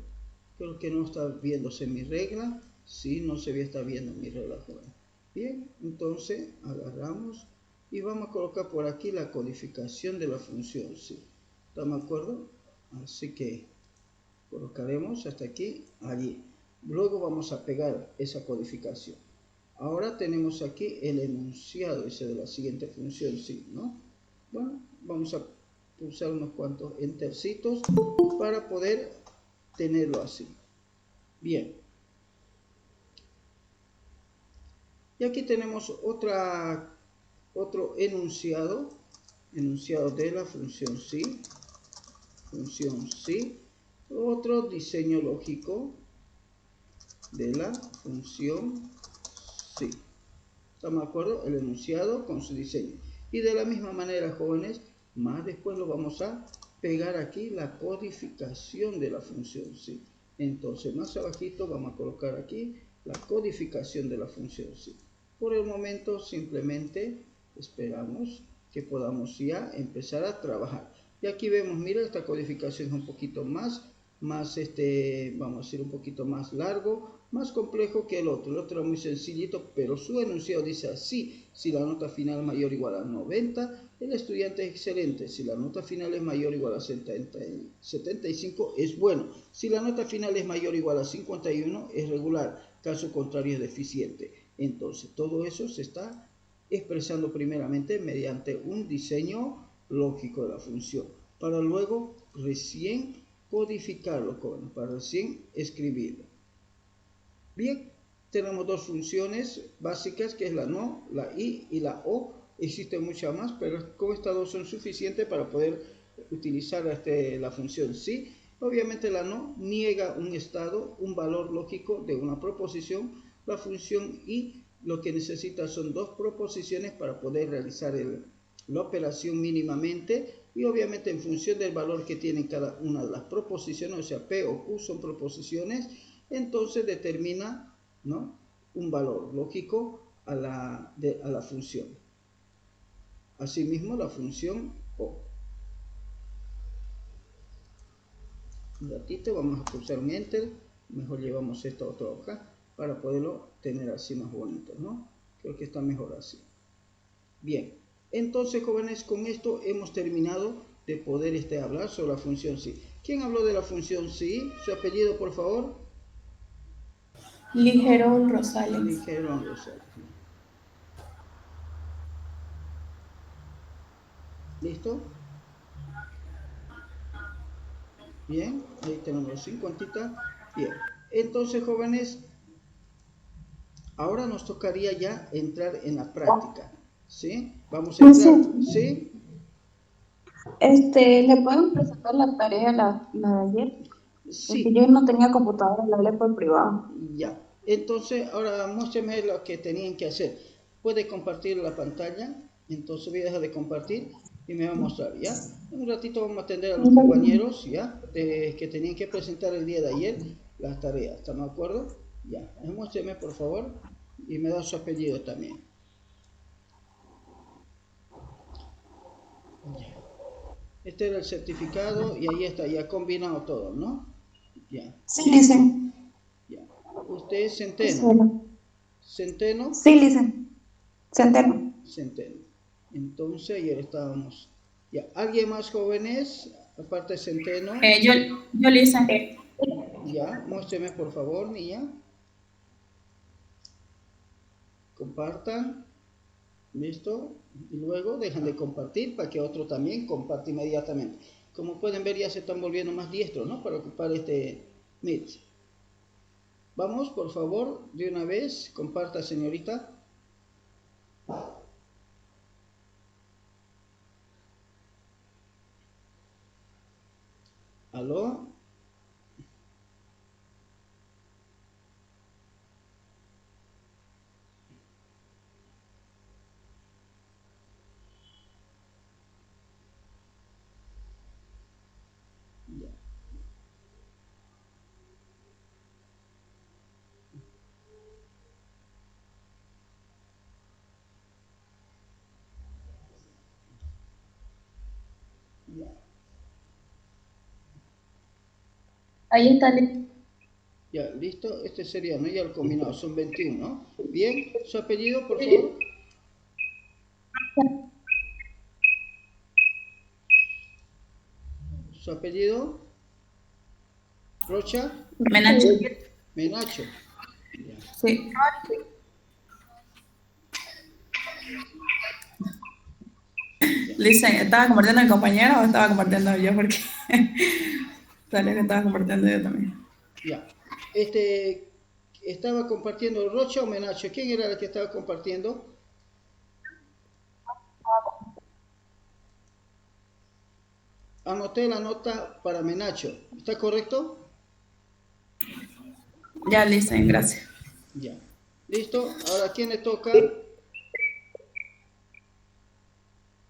creo que no está viéndose mi regla. Sí, no se está viendo mi regla, joven. Bien, entonces agarramos y vamos a colocar por aquí la codificación de la función sí. ¿Estamos de acuerdo? Así que colocaremos hasta aquí, allí. Luego vamos a pegar esa codificación. Ahora tenemos aquí el enunciado ese de la siguiente función sí, ¿no? Bueno, vamos a pulsar unos cuantos entercitos para poder tenerlo así. Bien. Y aquí tenemos otro enunciado de la función sí. Otro diseño lógico de la función sí. ¿Estamos de acuerdo? El enunciado con su diseño. Y de la misma manera, jóvenes, más después lo vamos a pegar aquí la codificación de la función sí. Entonces, más abajito vamos a colocar aquí la codificación de la función sí. Por el momento, simplemente esperamos que podamos ya empezar a trabajar. Y aquí vemos, mira, esta codificación es un poquito más vamos a decir un poquito más largo, más complejo que el otro. El otro es muy sencillito, pero su enunciado dice así: si la nota final es mayor o igual a 90, el estudiante es excelente. Si la nota final es mayor o igual a 75, es bueno. Si la nota final es mayor o igual a 51, es regular. Caso contrario, es deficiente. Entonces, todo eso se está expresando primeramente mediante un diseño lógico de la función, para luego recién codificarlo, para recién escribirlo. Bien, tenemos dos funciones básicas, que es la no, la i y la o. Existen muchas más, pero con estas dos son suficientes para poder utilizar la función sí. Obviamente la no niega un estado, un valor lógico de una proposición. La función i lo que necesita son dos proposiciones para poder realizar la operación mínimamente, y obviamente en función del valor que tienen cada una de las proposiciones, o sea, P o Q son proposiciones, entonces determina, ¿no?, un valor lógico a la función. Asimismo, la función O. Un ratito, vamos a pulsar un Enter. Mejor llevamos esta otra hoja para poderlo tener así más bonito, ¿no? Creo que está mejor así. Bien, entonces, jóvenes, con esto hemos terminado de poder hablar sobre la función sí. ¿Quién habló de la función sí? Su apellido, por favor. Ligerón Rosales. Ligerón Rosales. ¿Listo? Bien, ahí tenemos los 50. Bien, entonces, jóvenes, ahora nos tocaría ya entrar en la práctica. ¿Sí? Vamos a entrar. ¿Sí? ¿Le pueden presentar la tarea, la de ayer? Sí. Porque yo no tenía computadora, la hablé por privado. Ya. Entonces, ahora muéstrame lo que tenían que hacer. Puede compartir la pantalla. Entonces voy a dejar de compartir y me va a mostrar, ¿ya? En un ratito vamos a atender a los compañeros, ¿ya? Que tenían que presentar el día de ayer las tareas. ¿Están de acuerdo? Ya. Muéstrame, por favor. Y me da su apellido también. Ya. Este era el certificado y ahí está, ya combinado todo, ¿no? Ya. Sí, Licen. Ya. ¿Usted es Centeno? ¿Centeno? Sí, Licen. Centeno. Centeno. Entonces, ayer estábamos. Ya. ¿Alguien más, jóvenes? Aparte de Centeno. Yo Licen. Ya. Muéstreme, por favor, niña. Compartan. ¿Listo? Y luego dejan de compartir para que otro también comparte inmediatamente. Como pueden ver, ya se están volviendo más diestros, ¿no?, para ocupar este Meet. Vamos, por favor, de una vez, comparta, señorita. ¿Aló? Ya. Ya. Ahí está. Ya, listo. Este sería, ¿no?, ya el combinado. Son 21, ¿no? Bien. ¿Su apellido, por favor? ¿Su apellido? ¿Rocha? Menacho. Menacho. Ya. Sí. Licen, ¿estaba compartiendo el compañero o estaba compartiendo yo? Porque sale que estaba compartiendo yo también. Ya. ¿Estaba compartiendo Rocha o Menacho? ¿Quién era el que estaba compartiendo? Anoté la nota para Menacho. ¿Está correcto? Ya, Licen, gracias. Ya. ¿Listo? Ahora, ¿a quién le toca?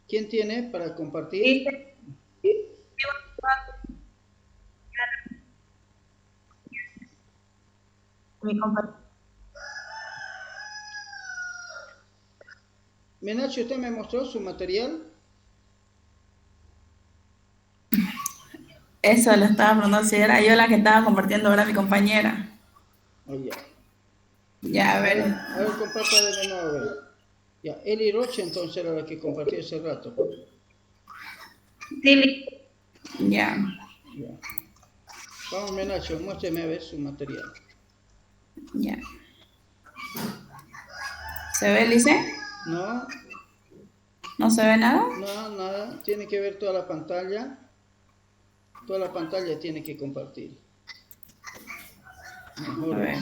¿Quién tiene para compartir? Mi compañero. Menacho, ¿usted me mostró su material? Eso lo estaba preguntando si era yo la que estaba compartiendo ahora mi compañera. Oh, ya. Ya, a ver. A ver, comparta de nuevo, a ver. Ya, Eli Rocha entonces era la que compartió hace rato. Sí. Ya. Ya. Vamos, Menacho, muéstrame a ver su material. Ya. ¿Se ve, Licen? No. ¿No se ve nada? No, nada. Tiene que ver toda la pantalla. Toda la pantalla tiene que compartir. Mejor A ver.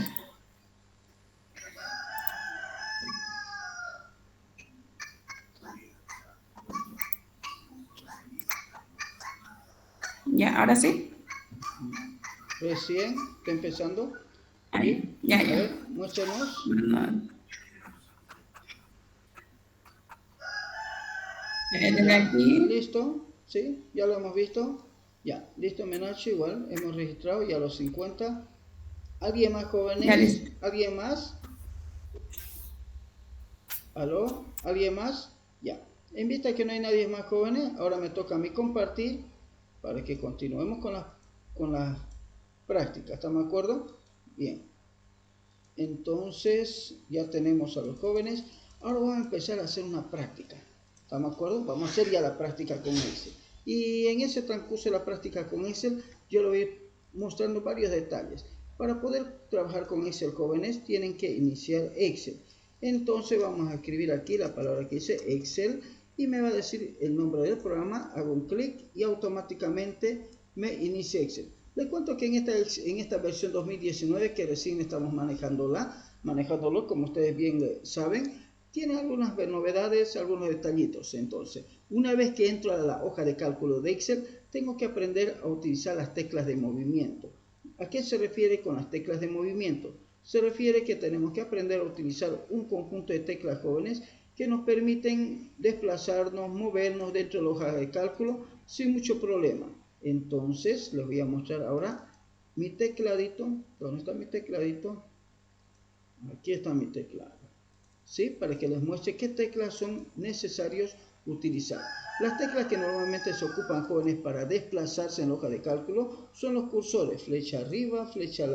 Ya, ahora sí. Recién está empezando. Ahí, ya. A ver, muéstranos. Desde aquí. Listo, sí, ya lo hemos visto. Ya, listo, Menacho, igual, hemos registrado ya los 50. ¿Alguien más, jóvenes? ¿Alguien más? ¿Aló? ¿Alguien más? Ya. En vista que no hay nadie más, jóvenes, ahora me toca a mí compartir para que continuemos con la práctica. ¿Estamos de acuerdo? Bien. Entonces, ya tenemos a los jóvenes. Ahora vamos a empezar a hacer una práctica. ¿Estamos de acuerdo? Vamos a hacer ya la práctica con Excel. Y en ese transcurso de la práctica con Excel, yo le voy a ir mostrando varios detalles. Para poder trabajar con Excel, jóvenes, tienen que iniciar Excel. Entonces vamos a escribir aquí la palabra que dice Excel y me va a decir el nombre del programa. Hago un clic y automáticamente me inicia Excel. Les cuento que en esta versión 2019 que recién estamos manejándolo, como ustedes bien saben, tiene algunas novedades, algunos detallitos. Entonces, una vez que entro a la hoja de cálculo de Excel, tengo que aprender a utilizar las teclas de movimiento. ¿A qué se refiere con las teclas de movimiento? Se refiere que tenemos que aprender a utilizar un conjunto de teclas, jóvenes, que nos permiten desplazarnos, movernos dentro de la hoja de cálculo sin mucho problema. Entonces, les voy a mostrar ahora mi tecladito. ¿Dónde está mi tecladito? Aquí está mi teclado. ¿Sí? Para que les muestre qué teclas son necesarios utilizar. Las teclas que normalmente se ocupan, jóvenes, para desplazarse en la hoja de cálculo son los cursores: flecha arriba, flecha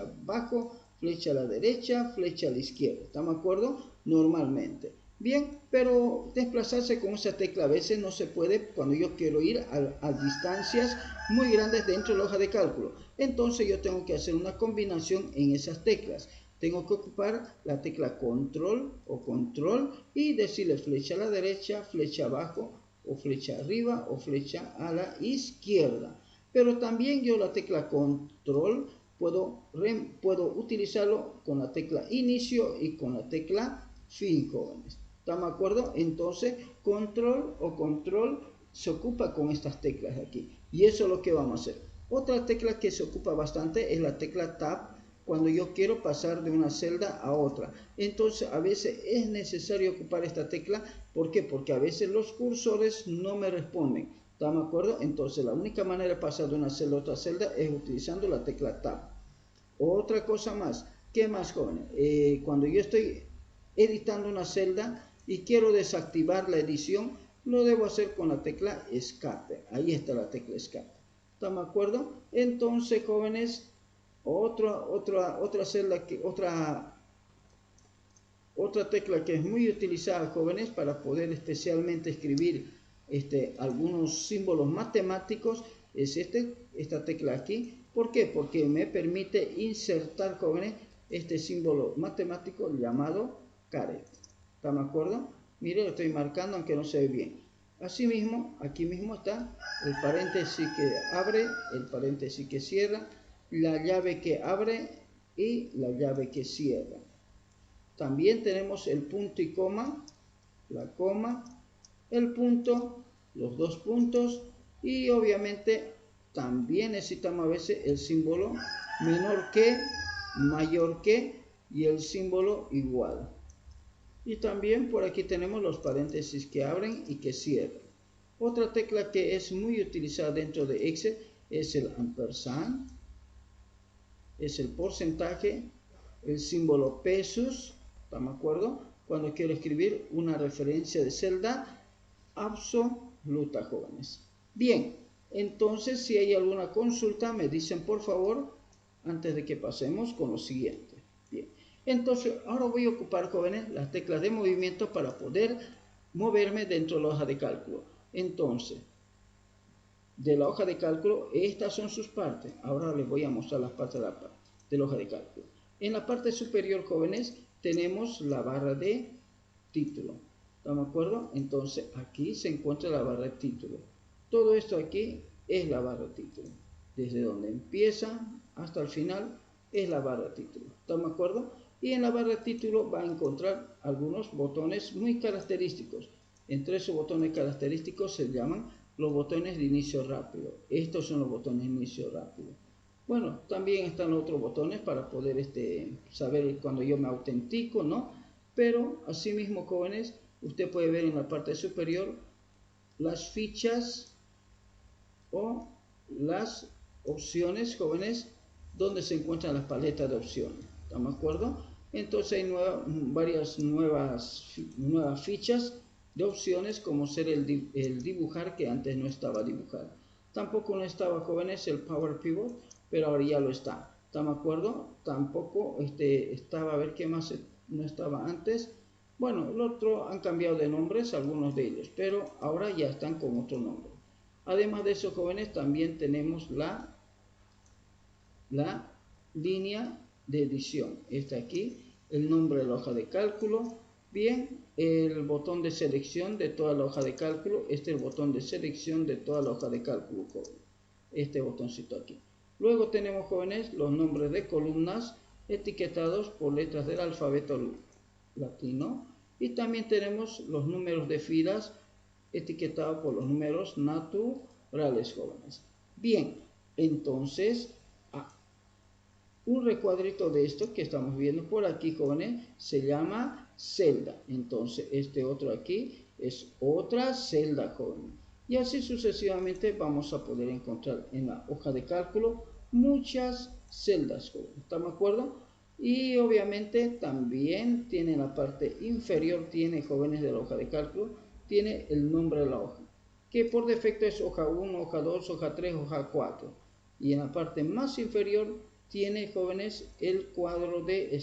abajo, flecha a la derecha, flecha a la izquierda. ¿Estamos de acuerdo? Normalmente. Bien, pero desplazarse con esa tecla a veces no se puede cuando yo quiero ir a distancias muy grandes dentro de la hoja de cálculo. Entonces yo tengo que hacer una combinación en esas teclas. Tengo que ocupar la tecla control o control y decirle flecha a la derecha, flecha abajo o flecha arriba o flecha a la izquierda. Pero también yo la tecla control puedo utilizarlo con la tecla inicio y con la tecla fin, jóvenes. ¿Estamos de acuerdo? Entonces, control o control se ocupa con estas teclas de aquí. Y eso es lo que vamos a hacer. Otra tecla que se ocupa bastante es la tecla tab, cuando yo quiero pasar de una celda a otra. Entonces, a veces es necesario ocupar esta tecla. ¿Por qué? Porque a veces los cursores no me responden. ¿Estamos de acuerdo? Entonces, la única manera de pasar de una celda a otra celda es utilizando la tecla tab. Otra cosa más. ¿Qué más, jóvenes? Cuando yo estoy editando una celda y quiero desactivar la edición, lo debo hacer con la tecla escape. Ahí está la tecla escape. ¿Estamos de acuerdo? Entonces, jóvenes, otra tecla que es muy utilizada, jóvenes, para poder especialmente escribir algunos símbolos matemáticos, es esta tecla aquí. ¿Por qué? Porque me permite insertar, jóvenes, este símbolo matemático llamado caret. ¿Estamos de acuerdo? Mire, lo estoy marcando aunque no se ve bien. Asimismo, aquí mismo está el paréntesis que abre, el paréntesis que cierra, la llave que abre y la llave que cierra. También tenemos el punto y coma, la coma, el punto, los dos puntos y obviamente también necesitamos a veces el símbolo menor que, mayor que y el símbolo igual. Y también por aquí tenemos los paréntesis que abren y que cierran. Otra tecla que es muy utilizada dentro de Excel es el ampersand, es el porcentaje, el símbolo pesos. ¿Estamos de acuerdo? Cuando quiero escribir una referencia de celda absoluta, jóvenes. Bien, entonces si hay alguna consulta me dicen por favor antes de que pasemos con lo siguiente. Bien, entonces ahora voy a ocupar, jóvenes, las teclas de movimiento para poder moverme dentro de la hoja de cálculo. Entonces, de la hoja de cálculo, estas son sus partes. Ahora les voy a mostrar las partes de la hoja de cálculo. En la parte superior, jóvenes, tenemos la barra de título. ¿Estamos de acuerdo? Entonces aquí se encuentra la barra de título. Todo esto aquí es la barra título. Desde donde empieza hasta el final es la barra título. ¿Estamos de acuerdo? Y en la barra título va a encontrar algunos botones muy característicos. Entre esos botones característicos se llaman los botones de inicio rápido. Estos son los botones de inicio rápido. Bueno, también están otros botones para poder saber cuando yo me autentico, ¿no? Pero asimismo, jóvenes, usted puede ver en la parte superior las fichas o las opciones, jóvenes, donde se encuentran las paletas de opciones. ¿Estamos de acuerdo? Entonces hay varias nuevas fichas de opciones, como ser el dibujar, que antes no estaba dibujado. Tampoco no estaba, jóvenes, el Power Pivot, pero ahora ya lo está. ¿Estamos de acuerdo? Tampoco estaba, a ver qué más no estaba antes. Bueno, el otro han cambiado de nombres, algunos de ellos, pero ahora ya están con otro nombre. Además de eso, jóvenes, también tenemos la línea de edición. Está aquí el nombre de la hoja de cálculo. Bien, el botón de selección de toda la hoja de cálculo. Este es el botón de selección de toda la hoja de cálculo, joven. Este botoncito aquí. Luego tenemos, jóvenes, los nombres de columnas etiquetados por letras del alfabeto latino. Y también tenemos los números de filas etiquetados por los números naturales, jóvenes. Bien, entonces, un recuadrito de esto que estamos viendo por aquí, jóvenes, se llama celda. Entonces, este otro aquí es otra celda, jóvenes. Y así sucesivamente vamos a poder encontrar en la hoja de cálculo muchas celdas, jóvenes. ¿Estamos de acuerdo? Y obviamente también tiene en la parte inferior, tiene, jóvenes, de la hoja de cálculo, tiene el nombre de la hoja, que por defecto es hoja 1, hoja 2, hoja 3, hoja 4. Y en la parte más inferior tiene, jóvenes, el cuadro de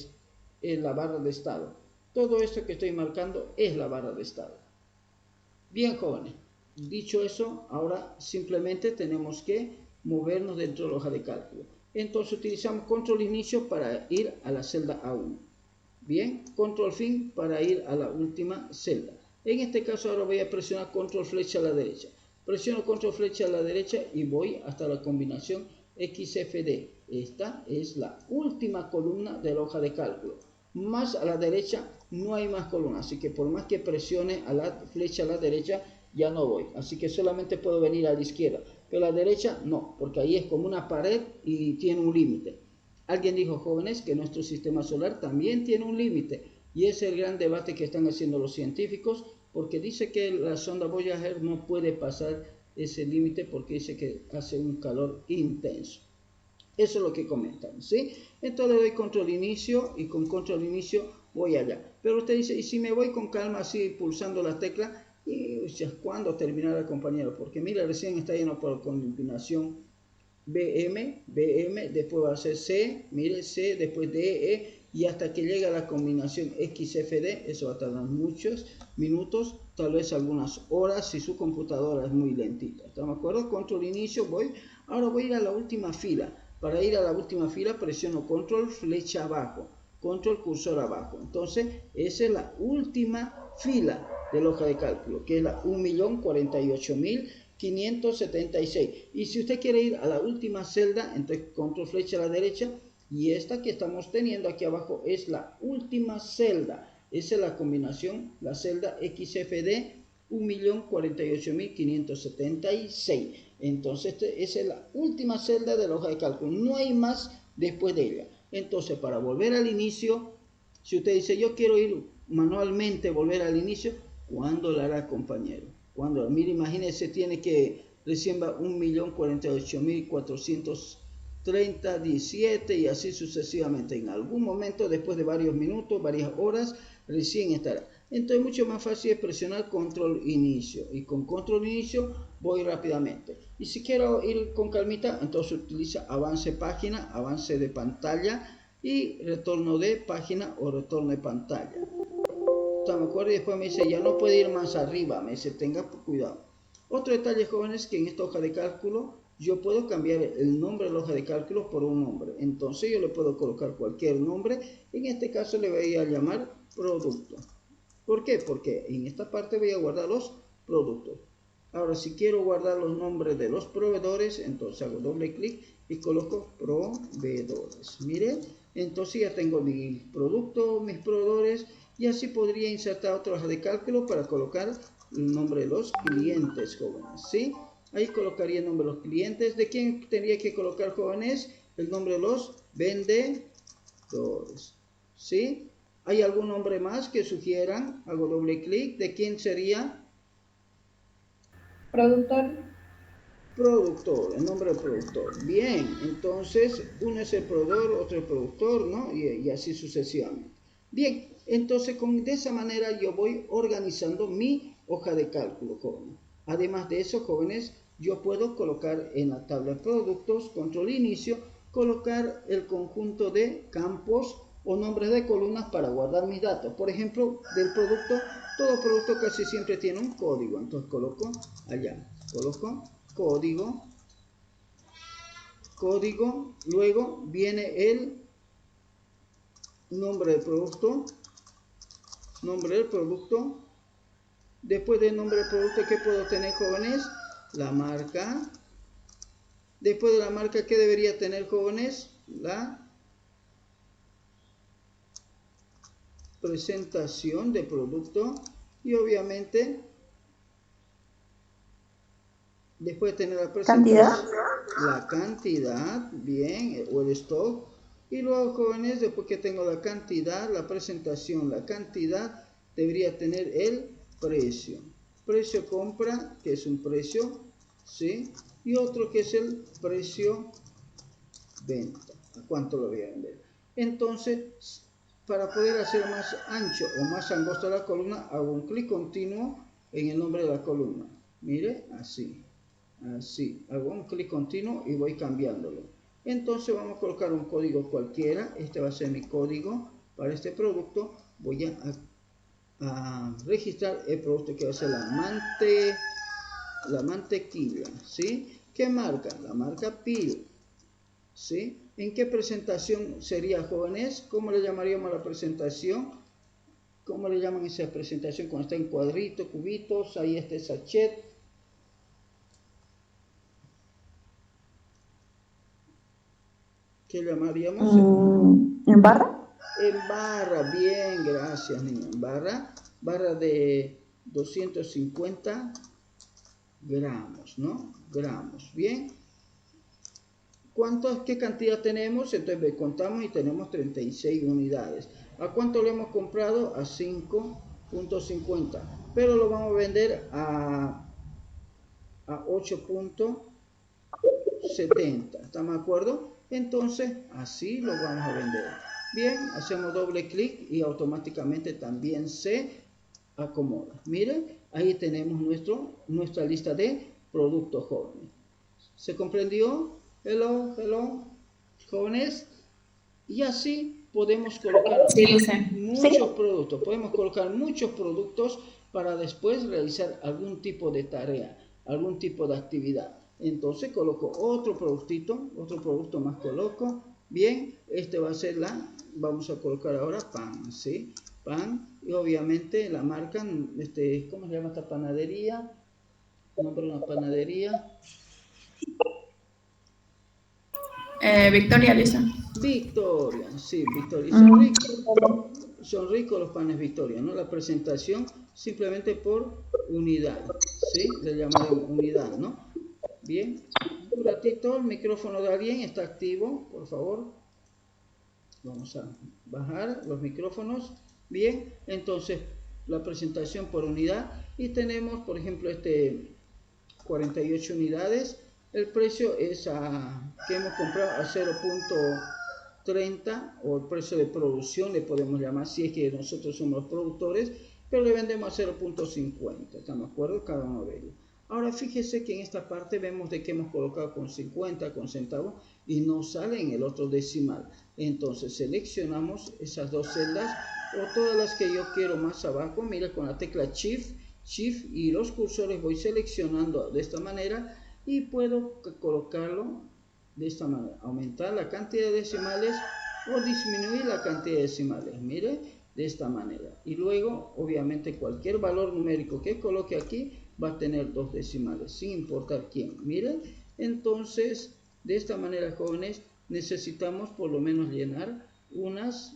la barra de estado. Todo esto que estoy marcando es la barra de estado. Bien, jóvenes, dicho eso, ahora simplemente tenemos que movernos dentro de la hoja de cálculo. Entonces utilizamos control inicio para ir a la celda A1. Bien, control fin para ir a la última celda. En este caso ahora voy a presionar control flecha a la derecha. Presiono control flecha a la derecha y voy hasta la combinación XFD. Esta es la última columna de la hoja de cálculo. Más a la derecha no hay más columnas, así que por más que presione a la flecha a la derecha, ya no voy. Así que solamente puedo venir a la izquierda, pero a la derecha no, porque ahí es como una pared y tiene un límite. Alguien dijo, jóvenes, que nuestro sistema solar también tiene un límite, y ese es el gran debate que están haciendo los científicos, porque dice que la sonda Voyager no puede pasar ese límite porque dice que hace un calor intenso. Eso es lo que comentan, ¿sí? Entonces le doy control inicio y con control inicio voy allá. Pero usted dice, ¿y si me voy con calma así pulsando la tecla? Y ¿cuándo terminará, compañero? Porque mira, recién está lleno por combinación BM, después va a ser C, mire, C, después DE, y hasta que llega la combinación XFD, eso va a tardar muchos minutos, tal vez algunas horas si su computadora es muy lentita. ¿Estamos de acuerdo? Control inicio, voy. Ahora voy a ir a la última fila. Para ir a la última fila presiono control flecha abajo, control cursor abajo. Entonces, esa es la última fila de la hoja de cálculo, que es la 1.048.576. Y si usted quiere ir a la última celda, entonces control flecha a la derecha, y esta que estamos teniendo aquí abajo es la última celda. Esa es la combinación, la celda XFD 1.048.576. Entonces esa es la última celda de la hoja de cálculo, no hay más después de ella. Entonces, para volver al inicio, si usted dice yo quiero ir manualmente, volver al inicio, ¿cuándo lo hará, compañero? Cuando, mire, imagínese, tiene que recién va 1.048.430.17 y así sucesivamente. En algún momento, después de varios minutos, varias horas, recién estará. Entonces mucho más fácil es presionar control inicio, y con control inicio voy rápidamente. Y si quiero ir con calmita, entonces utiliza avance página, avance de pantalla y retorno de página o retorno de pantalla. ¿Estamos de acuerdo? Y después me dice ya no puede ir más arriba, me dice tenga cuidado. Otro detalle, jóvenes, que en esta hoja de cálculo yo puedo cambiar el nombre de la hoja de cálculo por un nombre. Entonces yo le puedo colocar cualquier nombre. En este caso le voy a llamar producto. ¿Por qué? Porque en esta parte voy a guardar los productos. Ahora, si quiero guardar los nombres de los proveedores, entonces hago doble clic y coloco proveedores. Mire, entonces ya tengo mi producto, mis proveedores, y así podría insertar otra hoja de cálculo para colocar el nombre de los clientes, jóvenes, ¿sí? Ahí colocaría el nombre de los clientes. ¿De quién tendría que colocar, jóvenes? El nombre de los vendedores, ¿sí? ¿Hay algún nombre más que sugieran? Hago doble clic. ¿De quién sería? Productor. Productor, el nombre del productor. Bien, entonces uno es el proveedor, otro el productor, ¿no? Y así sucesivamente. Bien, entonces de esa manera yo voy organizando mi hoja de cálculo, jóvenes. Además de eso, jóvenes, yo puedo colocar en la tabla de productos, control inicio, colocar el conjunto de campos o nombres de columnas para guardar mis datos. Por ejemplo, del producto, todo producto casi siempre tiene un código. Entonces coloco allá, coloco código, luego viene el nombre del producto, después del nombre del producto, ¿qué puedo tener, jóvenes? La marca. Después de la marca, ¿qué debería tener, jóvenes? La presentación de producto, y obviamente después de tener la presentación, la cantidad, bien, o el stock, y luego, jóvenes, después que tengo la cantidad, la presentación, la cantidad, debería tener el precio compra, que es un precio, ¿sí? Y otro que es el precio venta, a cuánto lo voy a vender. Entonces, para poder hacer más ancho o más angosta la columna, hago un clic continuo en el nombre de la columna. Mire, así, hago un clic continuo y voy cambiándolo. Entonces vamos a colocar un código cualquiera. Este va a ser mi código para este producto. Voy a registrar el producto que va a ser la mantequilla, ¿sí? ¿Qué marca? La marca PIL, ¿sí? ¿En qué presentación sería, jóvenes? ¿Cómo le llamaríamos a la presentación? ¿Cómo le llaman esa presentación cuando está en cuadritos, cubitos? Ahí está el sachet. ¿Qué llamaríamos? ¿En barra? En barra, bien, gracias, niña. En barra de 250 gramos, ¿no? Gramos, bien. ¿Qué cantidad tenemos? Entonces contamos y tenemos 36 unidades. ¿A cuánto lo hemos comprado? A 5.50. Pero lo vamos a vender a 8.70. ¿Estamos de acuerdo? Entonces, así lo vamos a vender. Bien, hacemos doble clic y automáticamente también se acomoda. Miren, ahí tenemos nuestra lista de productos, jóvenes. ¿Se comprendió? Hello, jóvenes. Y así podemos colocar muchos productos. Podemos colocar muchos productos para después realizar algún tipo de tarea, algún tipo de actividad. Entonces coloco otro producto más coloco. Bien, este va a ser vamos a colocar ahora pan, ¿sí? Pan, y obviamente la marca, ¿cómo se llama esta panadería? Nombre de una panadería. Victoria, Lisa. Victoria, sí, Victoria. Son ricos los panes Victoria, ¿no? La presentación simplemente por unidad, ¿sí? Le llamaremos unidad, ¿no? Bien. Un ratito, el micrófono de alguien está activo, por favor. Vamos a bajar los micrófonos. Bien, entonces la presentación por unidad. Y tenemos, por ejemplo, 48 unidades. El precio es que hemos comprado a 0.30 o el precio de producción le podemos llamar, si es que nosotros somos los productores, pero le vendemos a 0.50, ¿estamos de acuerdo? Cada uno de ellos. Ahora fíjese que en esta parte vemos de que hemos colocado con 50, con centavos, y no sale en el otro decimal. Entonces seleccionamos esas dos celdas o todas las que yo quiero más abajo. Mira, con la tecla Shift y los cursores voy seleccionando de esta manera y puedo colocarlo de esta manera, aumentar la cantidad de decimales o disminuir la cantidad de decimales. Mire, de esta manera. Y luego, obviamente, cualquier valor numérico que coloque aquí va a tener 2 decimales, sin importar quién. Miren, entonces, de esta manera, jóvenes, necesitamos por lo menos llenar unos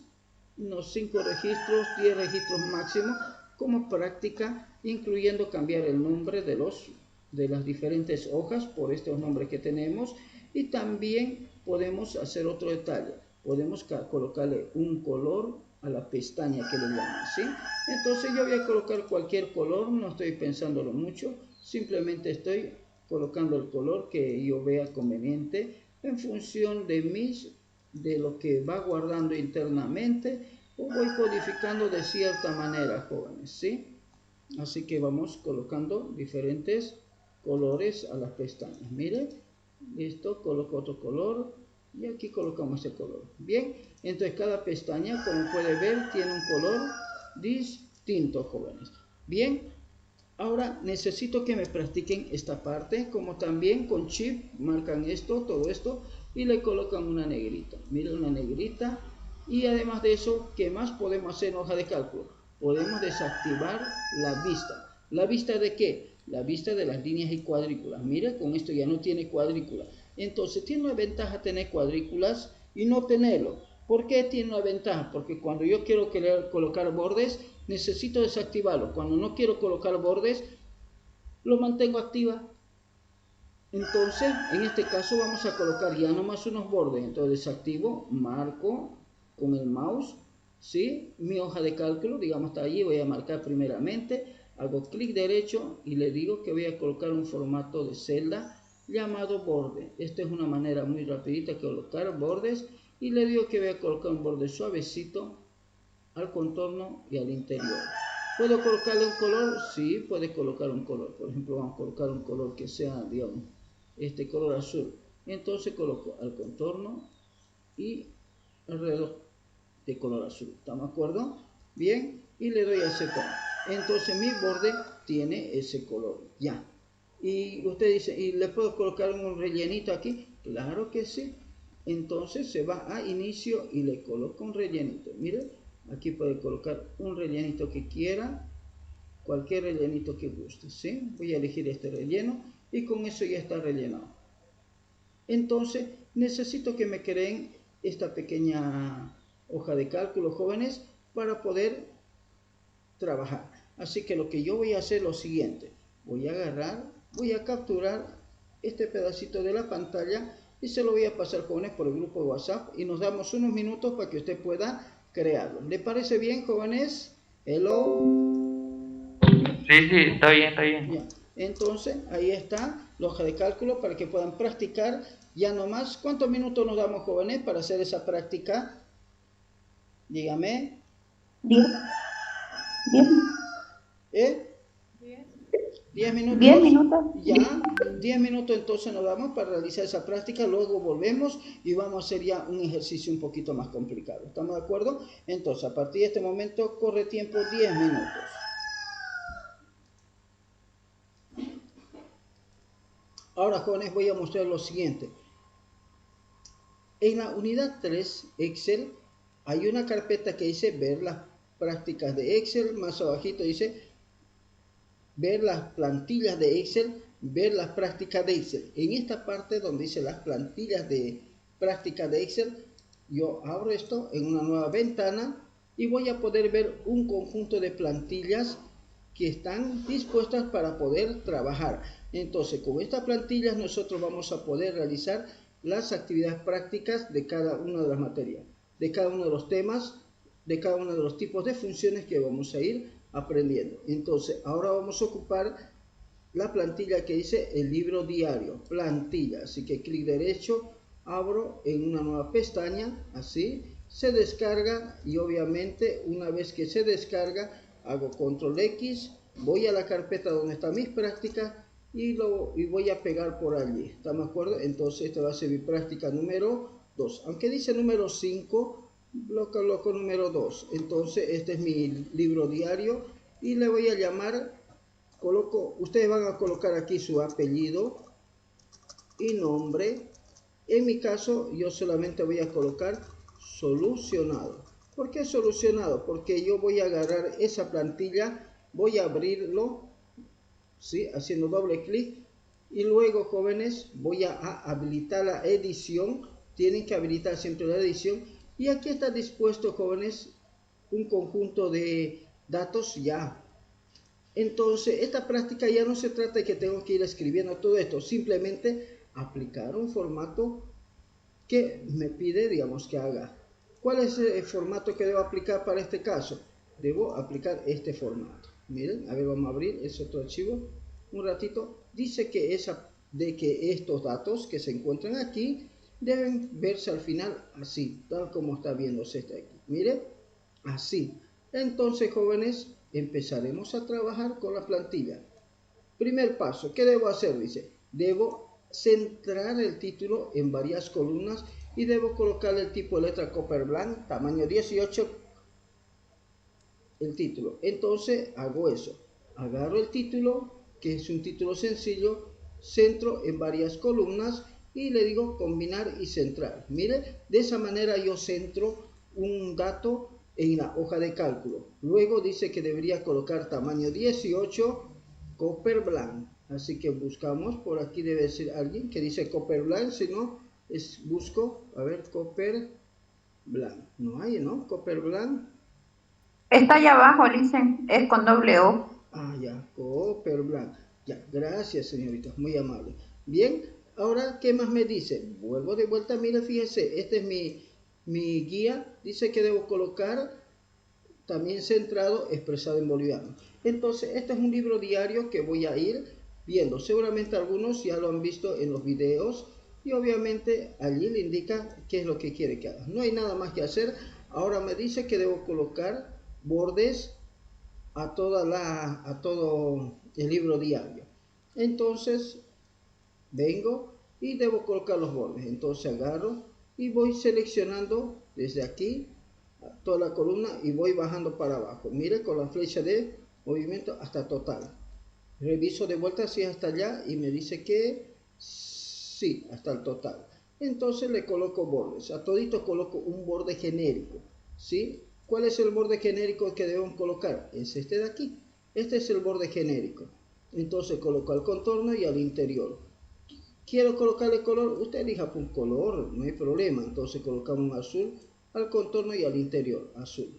5 registros, 10 registros máximo, como práctica, incluyendo cambiar el nombre de las diferentes hojas por estos nombres que tenemos. Y también podemos hacer otro detalle, podemos colocarle un color a la pestaña que le llaman, ¿sí? Entonces yo voy a colocar cualquier color, no estoy pensándolo mucho, simplemente estoy colocando el color que yo vea conveniente en función de lo que va guardando internamente, o voy codificando de cierta manera, jóvenes, ¿sí? Así que vamos colocando diferentes colores a las pestañas. Miren, listo, coloco otro color y aquí colocamos este color. Bien, entonces cada pestaña, como puede ver, tiene un color distinto, jóvenes. Bien, ahora necesito que me practiquen esta parte, como también con Shift marcan esto, todo esto, y le colocan una negrita. Miren, una negrita. Y además de eso, ¿qué más podemos hacer en hoja de cálculo? Podemos desactivar la vista. ¿La vista de qué? La vista de las líneas y cuadrículas. Mira, con esto ya no tiene cuadrícula. Entonces, tiene una ventaja tener cuadrículas y no tenerlo. ¿Por qué tiene una ventaja? Porque cuando yo quiero colocar bordes, necesito desactivarlo. Cuando no quiero colocar bordes, lo mantengo activa. Entonces, en este caso vamos a colocar ya nomás unos bordes. Entonces, desactivo, marco con el mouse, ¿sí? Mi hoja de cálculo, digamos, está allí. Voy a marcar primeramente, hago clic derecho y le digo que voy a colocar un formato de celda llamado borde. Esta es una manera muy rapidita de colocar bordes, y le digo que voy a colocar un borde suavecito al contorno y al interior. ¿Puedo colocarle un color? Sí, puede colocar un color. Por ejemplo, vamos a colocar un color que sea, digamos, este color azul. Entonces coloco al contorno y alrededor de color azul. ¿Estamos de acuerdo? Bien, y le doy a aceptar. Entonces mi borde tiene ese color ya. Y usted dice, ¿y le puedo colocar un rellenito aquí? Claro que sí. Entonces se va a inicio y le coloco un rellenito. Mire, aquí puede colocar un rellenito que quiera, cualquier rellenito que guste, ¿sí? Voy a elegir este relleno y con eso ya está rellenado. Entonces necesito que me creen esta pequeña hoja de cálculo, jóvenes, para poder trabajar. Así que lo que yo voy a hacer es lo siguiente. Voy a agarrar, voy a capturar este pedacito de la pantalla y se lo voy a pasar, jóvenes, por el grupo de WhatsApp, y nos damos unos minutos para que usted pueda crearlo. ¿Le parece bien, jóvenes? Hello. Sí, está bien. Ya. Entonces, ahí está la hoja de cálculo para que puedan practicar. Ya nomás, ¿cuántos minutos nos damos, jóvenes, para hacer esa práctica? Dígame. 10. 10 minutos. 10 minutos. Ya, 10 minutos entonces nos damos para realizar esa práctica, luego volvemos y vamos a hacer ya un ejercicio un poquito más complicado. ¿Estamos de acuerdo? Entonces, a partir de este momento, corre tiempo 10 minutos. Ahora, jóvenes, voy a mostrar lo siguiente. En la unidad 3, Excel, hay una carpeta que dice ver las prácticas de Excel, más abajito dice ver las plantillas de Excel, ver las prácticas de Excel. En esta parte donde dice las plantillas de prácticas de Excel, yo abro esto en una nueva ventana y voy a poder ver un conjunto de plantillas que están dispuestas para poder trabajar. Entonces, con estas plantillas nosotros vamos a poder realizar las actividades prácticas de cada una de las materias, de cada uno de los temas, de cada uno de los tipos de funciones que vamos a ir aprendiendo. Entonces, ahora vamos a ocupar la plantilla que dice el libro diario, plantilla. Así que clic derecho, abro en una nueva pestaña, así, se descarga y obviamente una vez que se descarga, hago control X, voy a la carpeta donde están mis prácticas y voy a pegar por allí. ¿Estamos de acuerdo? Entonces, esta va a ser mi práctica número 2. Aunque dice número 5, lo coloco número 2. Entonces, este es mi libro diario y le voy a llamar, ustedes van a colocar aquí su apellido y nombre. En mi caso, yo solamente voy a colocar solucionado. ¿Por qué solucionado? Porque yo voy a agarrar esa plantilla, voy a abrirlo, ¿sí? Haciendo doble clic. Y luego, jóvenes, voy a habilitar la edición. Tienen que habilitar siempre la edición. Y aquí está dispuesto, jóvenes, un conjunto de datos ya. Entonces, esta práctica ya no se trata de que tengo que ir escribiendo todo esto. Simplemente aplicar un formato que me pide, digamos, que haga. ¿Cuál es el formato que debo aplicar para este caso? Debo aplicar este formato. Miren, a ver, vamos a abrir ese otro archivo un ratito. Dice que estos datos que se encuentran aquí deben verse al final así, tal como está viéndose este aquí. Miren, así. Entonces, jóvenes, empezaremos a trabajar con la plantilla. Primer paso, ¿qué debo hacer? Dice, debo centrar el título en varias columnas y debo colocar el tipo de letra Copper Blank, tamaño 18, el título. Entonces hago eso, agarro el título, que es un título sencillo, centro en varias columnas y le digo combinar y centrar. Mire, de esa manera yo centro un dato en la hoja de cálculo. Luego dice que debería colocar tamaño 18, Copper Blank. Así que buscamos, por aquí debe ser alguien que dice Copper Blank, si no, busco, a ver, Copper Blank. No hay, ¿no? Copper Blank. Está allá abajo, dicen, es con doble O. Ah, ya, Copper Blank. Ya, gracias, señorita, muy amable. Bien, ahora, ¿qué más me dice? Vuelvo de vuelta, mire, fíjese, este es mi guía. Dice que debo colocar también centrado, expresado en boliviano. Entonces, este es un libro diario que voy a ir viendo. Seguramente algunos ya lo han visto en los videos y obviamente allí le indica qué es lo que quiere que haga. No hay nada más que hacer. Ahora me dice que debo colocar bordes a todo el libro diario. Entonces, vengo y debo colocar los bordes. Entonces agarro y voy seleccionando desde aquí toda la columna y voy bajando para abajo. Mire, con la flecha de movimiento hasta total. Reviso de vuelta si es hasta allá y me dice que sí, hasta el total. Entonces le coloco bordes. A todito coloco un borde genérico, ¿sí? ¿Cuál es el borde genérico que debemos colocar? Es este de aquí. Este es el borde genérico. Entonces coloco al contorno y al interior. Quiero colocarle color, usted elija un color, no hay problema. Entonces colocamos un azul al contorno y al interior, azul.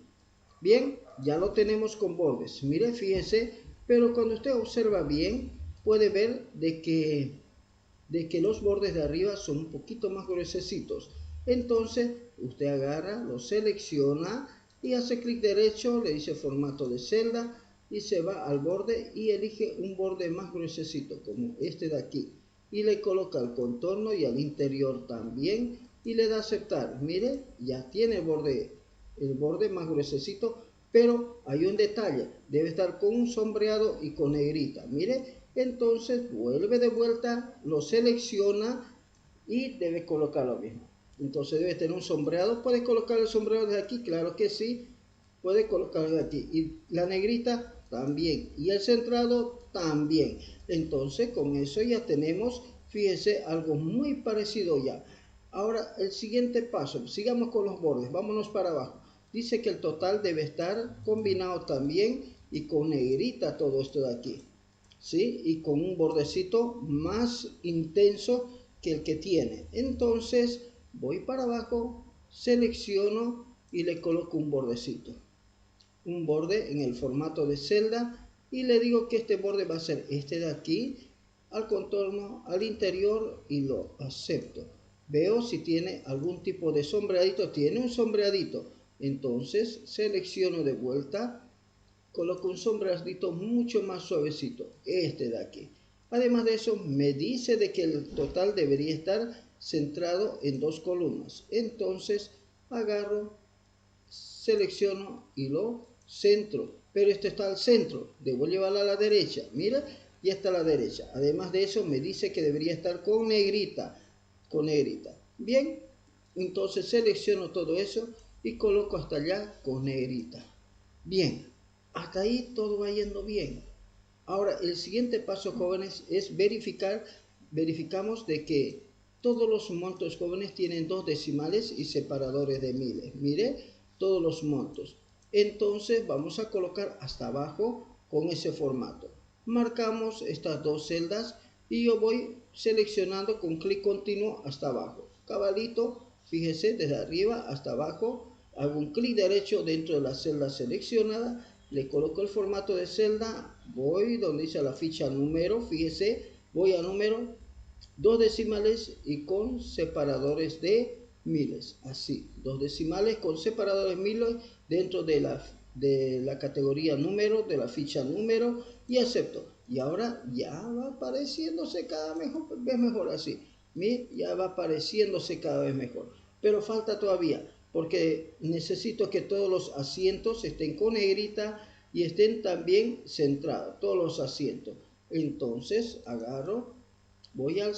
Bien, ya lo tenemos con bordes. Mire, fíjese, pero cuando usted observa bien, puede ver de que los bordes de arriba son un poquito más gruesecitos. Entonces, usted agarra, lo selecciona y hace clic derecho, le dice formato de celda y se va al borde y elige un borde más gruesecito, como este de aquí. Y le coloca al contorno y al interior también y le da aceptar. Mire, ya tiene el borde más gruesecito, pero hay un detalle, debe estar con un sombreado y con negrita. Mire, entonces vuelve de vuelta, lo selecciona y debe colocar lo mismo. Entonces debe tener un sombreado. ¿Puede colocar el sombreado desde aquí? Claro que sí, puede colocarlo de aquí. Y la negrita también, y el centrado también. Entonces con eso ya tenemos, fíjese, algo muy parecido ya. Ahora el siguiente paso, sigamos con los bordes, vámonos para abajo. Dice que el total debe estar combinado también y con negrita todo esto de aquí, ¿sí? Y con un bordecito más intenso que el que tiene. Entonces voy para abajo, selecciono y le coloco un bordecito. Un borde en el formato de celda y le digo que este borde va a ser este de aquí, al contorno, al interior y lo acepto. Veo si tiene algún tipo de sombreadito. Tiene un sombreadito. Entonces selecciono de vuelta, coloco un sombreadito mucho más suavecito, este de aquí. Además de eso, me dice de que el total debería estar centrado en dos columnas. Entonces agarro, selecciono y lo centro. Pero este está al centro. Debo llevarla a la derecha. Mira, ya está a la derecha. Además de eso, me dice que debería estar con negrita. Con negrita. Bien, entonces selecciono todo eso y coloco hasta allá con negrita. Bien, hasta ahí todo va yendo bien. Ahora, el siguiente paso, jóvenes, es verificamos de que todos los montos, jóvenes, tienen 2 decimales y separadores de miles. Mire, todos los montos. Entonces, vamos a colocar hasta abajo con ese formato. marcamos estas dos celdas y yo voy seleccionando con clic continuo hasta abajo. Cabalito, fíjese, desde arriba hasta abajo, hago un clic derecho dentro de la celda seleccionada, le coloco el formato de celda, voy donde dice la ficha número, fíjese, voy a número, 2 decimales y con separadores de miles, así, 2 decimales con separadores miles dentro de la categoría número, de la ficha número, y acepto. Y ahora ya va apareciéndose cada vez mejor así. Ya va apareciéndose cada vez mejor. Pero falta todavía, porque necesito que todos los asientos estén con negrita y estén también centrados, todos los asientos. Entonces agarro, voy a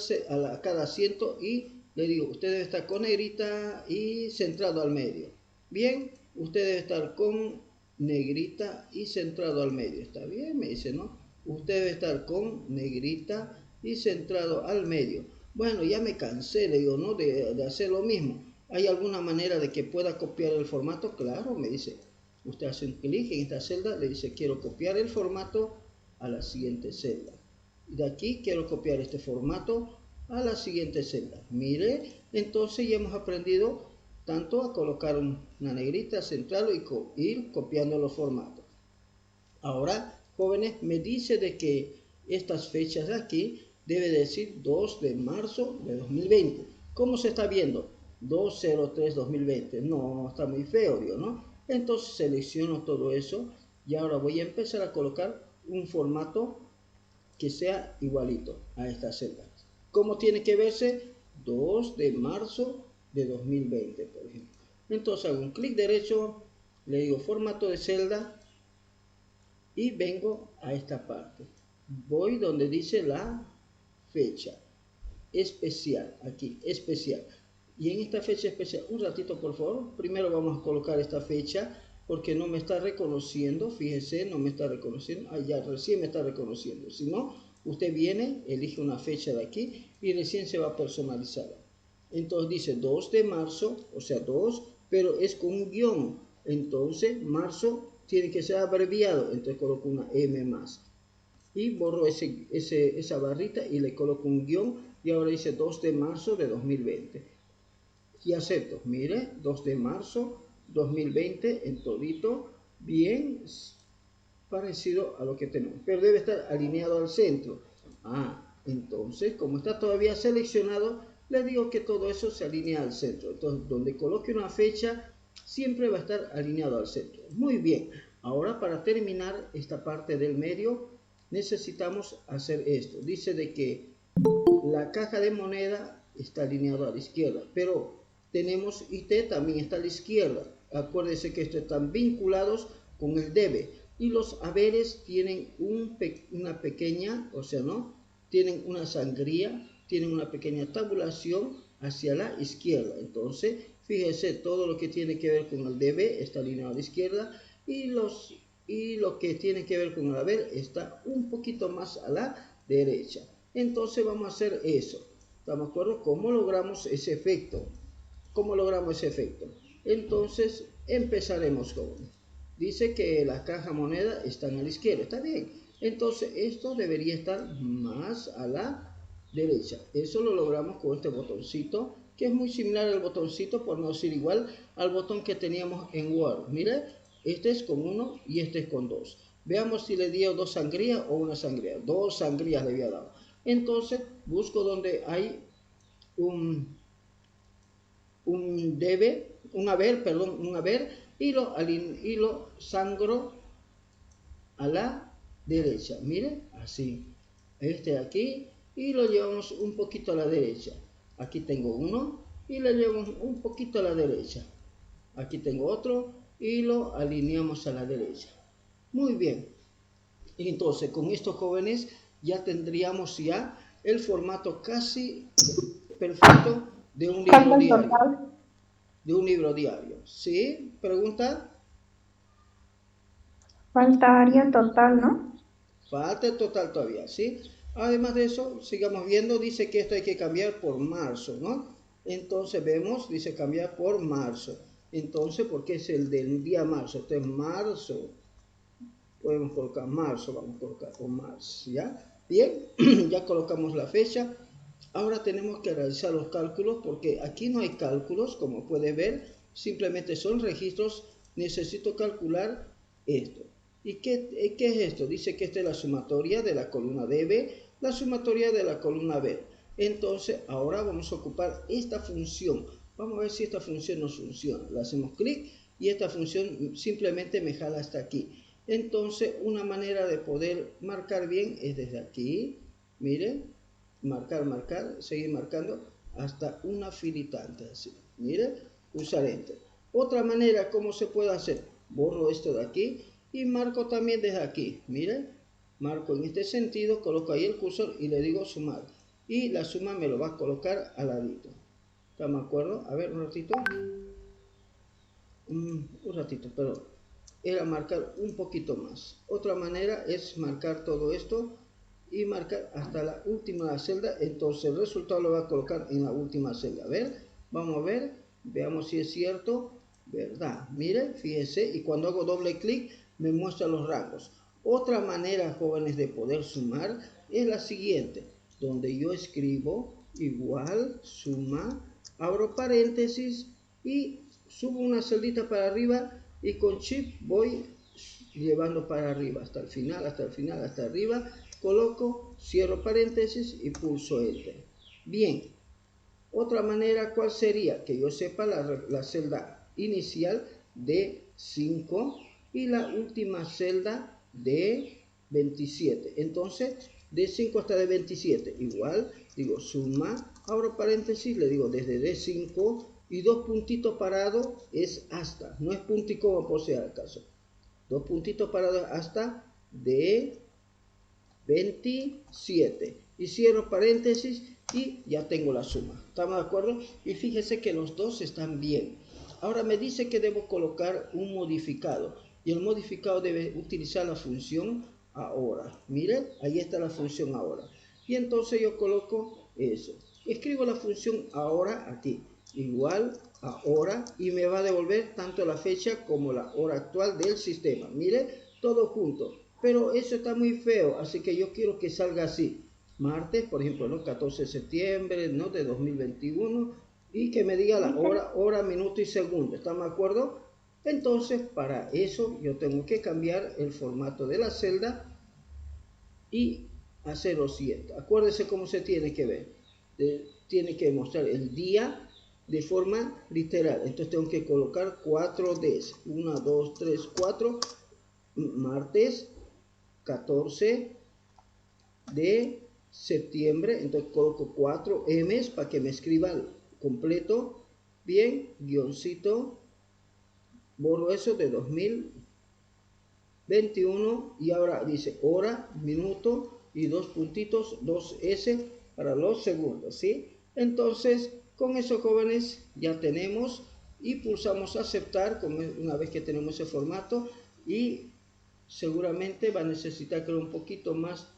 cada asiento y le digo, usted debe estar con negrita y centrado al medio. Bien, usted debe estar con negrita y centrado al medio. ¿Está bien? Me dice, ¿no? Usted debe estar con negrita y centrado al medio. Bueno, ya me cansé, le digo, ¿no? De hacer lo mismo. ¿Hay alguna manera de que pueda copiar el formato? Claro, me dice. Usted hace un clic en esta celda, le dice, quiero copiar el formato a la siguiente celda. De aquí quiero copiar este formato a la siguiente celda. Mire, entonces ya hemos aprendido tanto a colocar una negrita central y ir copiando los formatos. Ahora, jóvenes, me dice de que estas fechas de aquí debe decir 2 de marzo de 2020. ¿Cómo se está viendo? 2/03/2020. No, está muy feo, ¿no? Entonces selecciono todo eso y ahora voy a empezar a colocar un formato que sea igualito a esta celda. ¿Cómo tiene que verse? 2 de marzo de 2020, por ejemplo. Entonces hago un clic derecho, le digo formato de celda y vengo a esta parte. Voy donde dice la fecha especial, aquí, especial. Y en esta fecha especial, un ratito por favor, primero vamos a colocar esta fecha porque no me está reconociendo, fíjese, no me está reconociendo, ya recién me está reconociendo. Si no, usted viene, elige una fecha de aquí y recién se va a personalizar. Entonces dice 2 de marzo, o sea 2, pero es con un guión. Entonces marzo tiene que ser abreviado, entonces coloco una M más. Y borro esa barrita y le coloco un guión y ahora dice 2 de marzo de 2020. Y acepto, mire, 2 de marzo 2020 en todito, bien parecido a lo que tenemos, pero debe estar alineado al centro. Entonces, como está todavía seleccionado, le digo que todo eso se alinea al centro. Entonces, donde coloque una fecha, siempre va a estar alineado al centro. Muy bien, ahora para terminar esta parte del medio, necesitamos hacer esto. Dice de que la caja de moneda está alineado a la izquierda, pero tenemos IT también está a la izquierda. Acuérdense que estos están vinculados con el debe y los haberes tienen una pequeña, o sea, ¿no? Tienen una sangría, tienen una pequeña tabulación hacia la izquierda. Entonces, fíjese, todo lo que tiene que ver con el debe está alineado a la izquierda y lo que tiene que ver con el haber está un poquito más a la derecha. Entonces vamos a hacer eso. ¿Estamos de acuerdo? ¿Cómo logramos ese efecto? Entonces empezaremos con, dice que la caja moneda están a la izquierda, está bien, entonces esto debería estar más a la derecha. Eso lo logramos con este botoncito que es muy similar al botoncito, por no decir igual al botón que teníamos en Word. Mire, este es con 1 y este es con 2. Veamos si le dio 2 sangrías o una sangría. 2 sangrías le había dado. Entonces busco donde hay un haber y lo sangro a la derecha. Mire, así. Este de aquí y lo llevamos un poquito a la derecha. Aquí tengo uno y lo llevamos un poquito a la derecha. Aquí tengo otro y lo alineamos a la derecha. Muy bien. Entonces, con estos jóvenes ya tendríamos ya el formato casi perfecto de un libro diario. De un libro diario. ¿Sí? ¿Pregunta? Falta área total, ¿no? Falta el total todavía, ¿sí? Además de eso, sigamos viendo, dice que esto hay que cambiar por marzo, ¿no? Entonces vemos, dice cambiar por marzo. Entonces, porque es el del día marzo, este es marzo. podemos colocar marzo, vamos a colocar o marzo, ¿ya? Bien, ya colocamos la fecha. Ahora tenemos que realizar los cálculos porque aquí no hay cálculos, como puede ver, simplemente son registros. Necesito calcular esto. ¿Y qué es esto? Dice que esta es la sumatoria de la columna DB, la sumatoria de la columna B. Entonces, ahora vamos a ocupar esta función. Vamos a ver si esta función nos funciona. Le hacemos clic y esta función simplemente me jala hasta aquí. Entonces, una manera de poder marcar bien es desde aquí. Miren, marcar, seguir marcando hasta una filita antes. Así. Miren, usar Enter. Otra manera, ¿cómo se puede hacer? Borro esto de aquí y marco también desde aquí. Miren, marco en este sentido, coloco ahí el cursor y le digo sumar. Y la suma me lo va a colocar al ladito. ¿Estamos de acuerdo? A ver, un ratito. Un ratito, perdón. Era marcar un poquito más. Otra manera es marcar todo esto y marcar hasta la última celda. Entonces el resultado lo va a colocar en la última celda. A ver, vamos a ver. Veamos si es cierto. ¿Verdad? Miren, fíjense. Y cuando hago doble clic me muestra los rangos. Otra manera, jóvenes, de poder sumar es la siguiente. Donde yo escribo igual, suma, abro paréntesis y subo una celdita para arriba y con Shift voy llevando para arriba hasta el final, hasta arriba, coloco, cierro paréntesis y pulso Enter. Bien, otra manera, ¿cuál sería? Que yo sepa la celda inicial de 5 y la última celda de 27. Entonces, de 5 hasta de 27, igual, digo suma, abro paréntesis, le digo desde D5 y dos puntitos parados es hasta, no es punto y coma por si acaso. Dos puntitos parados hasta de 27 y cierro paréntesis y ya tengo la suma. ¿Estamos de acuerdo? Y fíjese que los dos están bien. Ahora me dice que debo colocar un modificado y el modificado debe utilizar la función ahora. Miren, ahí está la función ahora. Y entonces yo coloco eso. Escribo la función ahora aquí. Igual ahora y me va a devolver tanto la fecha como la hora actual del sistema. Miren, todo junto. Pero eso está muy feo, así que yo quiero que salga así. Martes, por ejemplo, ¿no? 14 de septiembre, ¿no? De 2021. Y que me diga la hora, minuto y segundo. ¿Estamos de acuerdo? Entonces, para eso yo tengo que cambiar el formato de la celda y hacer lo siguiente. Acuérdense cómo se tiene que ver. Tiene que mostrar el día de forma literal. Entonces tengo que colocar 4 Ds. 1, 2, 3, 4. Martes 14 de septiembre. Entonces coloco 4 M's para que me escriba completo. Bien, guioncito. Borro eso de 2021 y ahora dice hora, minuto y dos puntitos, 2S para los segundos, ¿sí? Entonces, con eso, jóvenes, ya tenemos y pulsamos aceptar una vez que tenemos ese formato y seguramente va a necesitar que un poquito más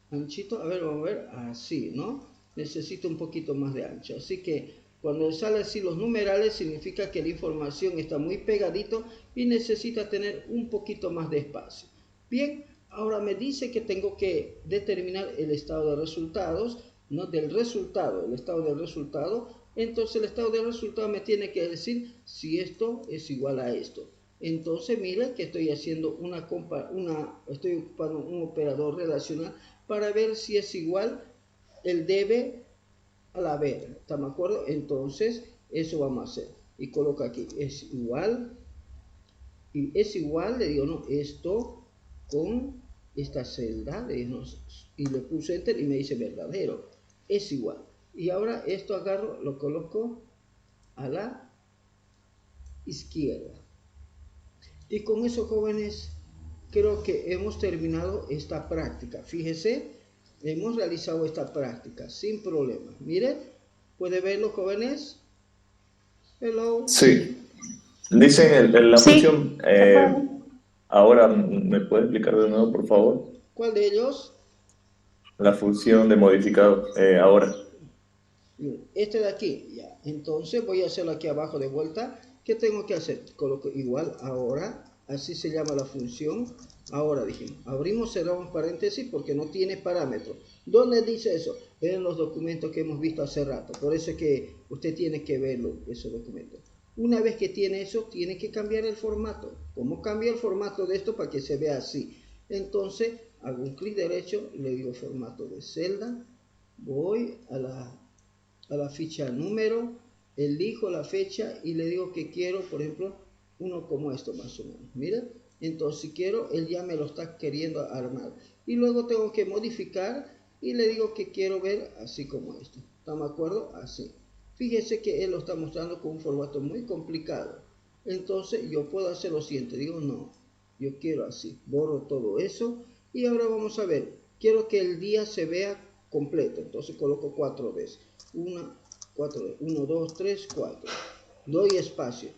anchito. A ver, vamos a ver, así, ¿no? Necesito un poquito más de ancho, así que cuando sale así los numerales significa que la información está muy pegadito y necesita tener un poquito más de espacio. Bien, ahora me dice que tengo que determinar el estado de resultados, no del resultado, el estado del resultado. Entonces el estado del resultado me tiene que decir si esto es igual a esto. Entonces mire que estoy haciendo estoy ocupando un operador relacional para ver si es igual el debe al haber. ¿Estamos de acuerdo? Entonces eso vamos a hacer y coloco aquí es igual y es igual, le digo no, esto con esta celda y le puse enter y me dice verdadero, es igual. Y ahora esto agarro, lo coloco a la izquierda. Y con eso, jóvenes, creo que hemos terminado esta práctica. Fíjese, hemos realizado esta práctica sin problema. Miren, ¿puede verlo, jóvenes? Hello. Sí. Dicen en la función, ahora, ¿me puede explicar de nuevo, por favor? ¿Cuál de ellos? La función de modificado, ahora. Este de aquí, ya. Entonces voy a hacerlo aquí abajo de vuelta. ¿Qué tengo que hacer? Coloco igual ahora, así se llama la función. Ahora dijimos, abrimos, cerramos paréntesis porque no tiene parámetro. ¿Dónde dice eso? En los documentos que hemos visto hace rato. Por eso es que usted tiene que verlo, esos documentos. Una vez que tiene eso, tiene que cambiar el formato. ¿Cómo cambia el formato de esto para que se vea así? Entonces, hago un clic derecho, le digo formato de celda, voy a la ficha número, elijo la fecha y le digo que quiero, por ejemplo, uno como esto más o menos. Mira, entonces si quiero, él ya me lo está queriendo armar. Y luego tengo que modificar y le digo que quiero ver así como esto. ¿Estamos de acuerdo? Así. Fíjese que él lo está mostrando con un formato muy complicado. Entonces yo puedo hacer lo siguiente. Digo, no, yo quiero así. Borro todo eso. Y ahora vamos a ver. Quiero que el día se vea completo. Entonces coloco 4 veces. 1, 2, 3, 4. Doy espacio.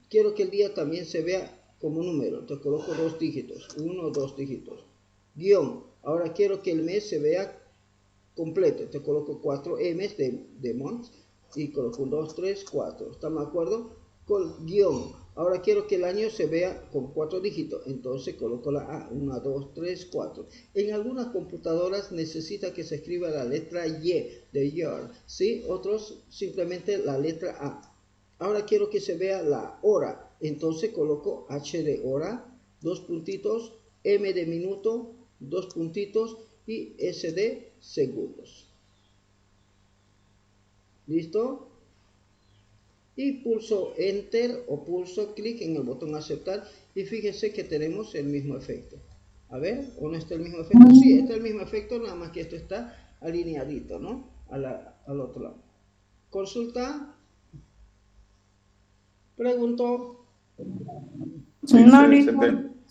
Quiero que el día también se vea como número. Entonces coloco 2 dígitos. 1, 2 dígitos. Guión. Ahora quiero que el mes se vea completo. Entonces coloco 4 M's de month. Y coloco 1, 2, 3, 4. ¿Estamos de acuerdo? Con guión. Ahora quiero que el año se vea con 4 dígitos. Entonces coloco la A. 1, 2, 3, 4. En algunas computadoras necesita que se escriba la letra Y de year. ¿Sí? Otros simplemente la letra A. Ahora quiero que se vea la hora. Entonces coloco H de hora. 2 puntitos. M de minuto. 2 puntitos. Y S de segundos. ¿Listo? Y pulso Enter o pulso clic en el botón aceptar y fíjese que tenemos el mismo efecto. A ver, ¿o no está el mismo efecto? Sí, está el mismo efecto, nada más que esto está alineadito, ¿no? Al otro lado. Consulta. Pregunto. Sí,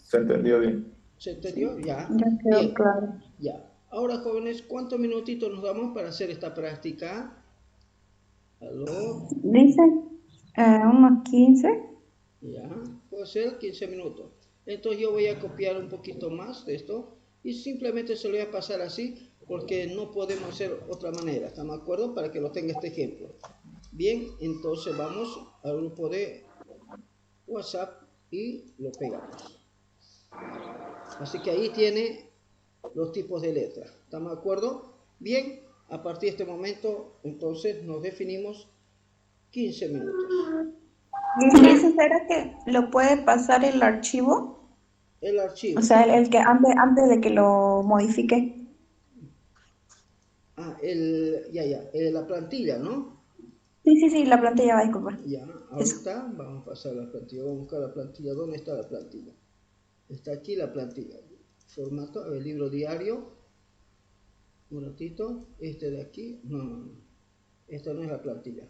se entendió bien. ¿Se entendió? Ya. Ya quedó bien. Claro. Ya. Ahora, jóvenes, ¿cuántos minutitos nos damos para hacer esta práctica? ¿Aló? Dice unos 15. Ya, puede ser 15 minutos. Entonces yo voy a copiar un poquito más de esto y simplemente se lo voy a pasar así porque no podemos hacer otra manera. ¿Estamos de acuerdo? Para que lo tenga este ejemplo. Bien, entonces vamos al grupo de WhatsApp y lo pegamos. Así que ahí tiene los tipos de letras. ¿Estamos de acuerdo? Bien, a partir de este momento entonces nos definimos 15 minutos. ¿Y eso será que lo puede pasar el archivo? El archivo. O sea, el que antes de que lo modifique. Ah, la plantilla, ¿no? Sí, la plantilla va, disculpa. Ya, ahorita vamos a pasar a la plantilla. Vamos a buscar la plantilla. ¿Dónde está la plantilla? Está aquí la plantilla. Formato, a ver, libro diario. Un ratito. Este de aquí. No. Esta no es la plantilla.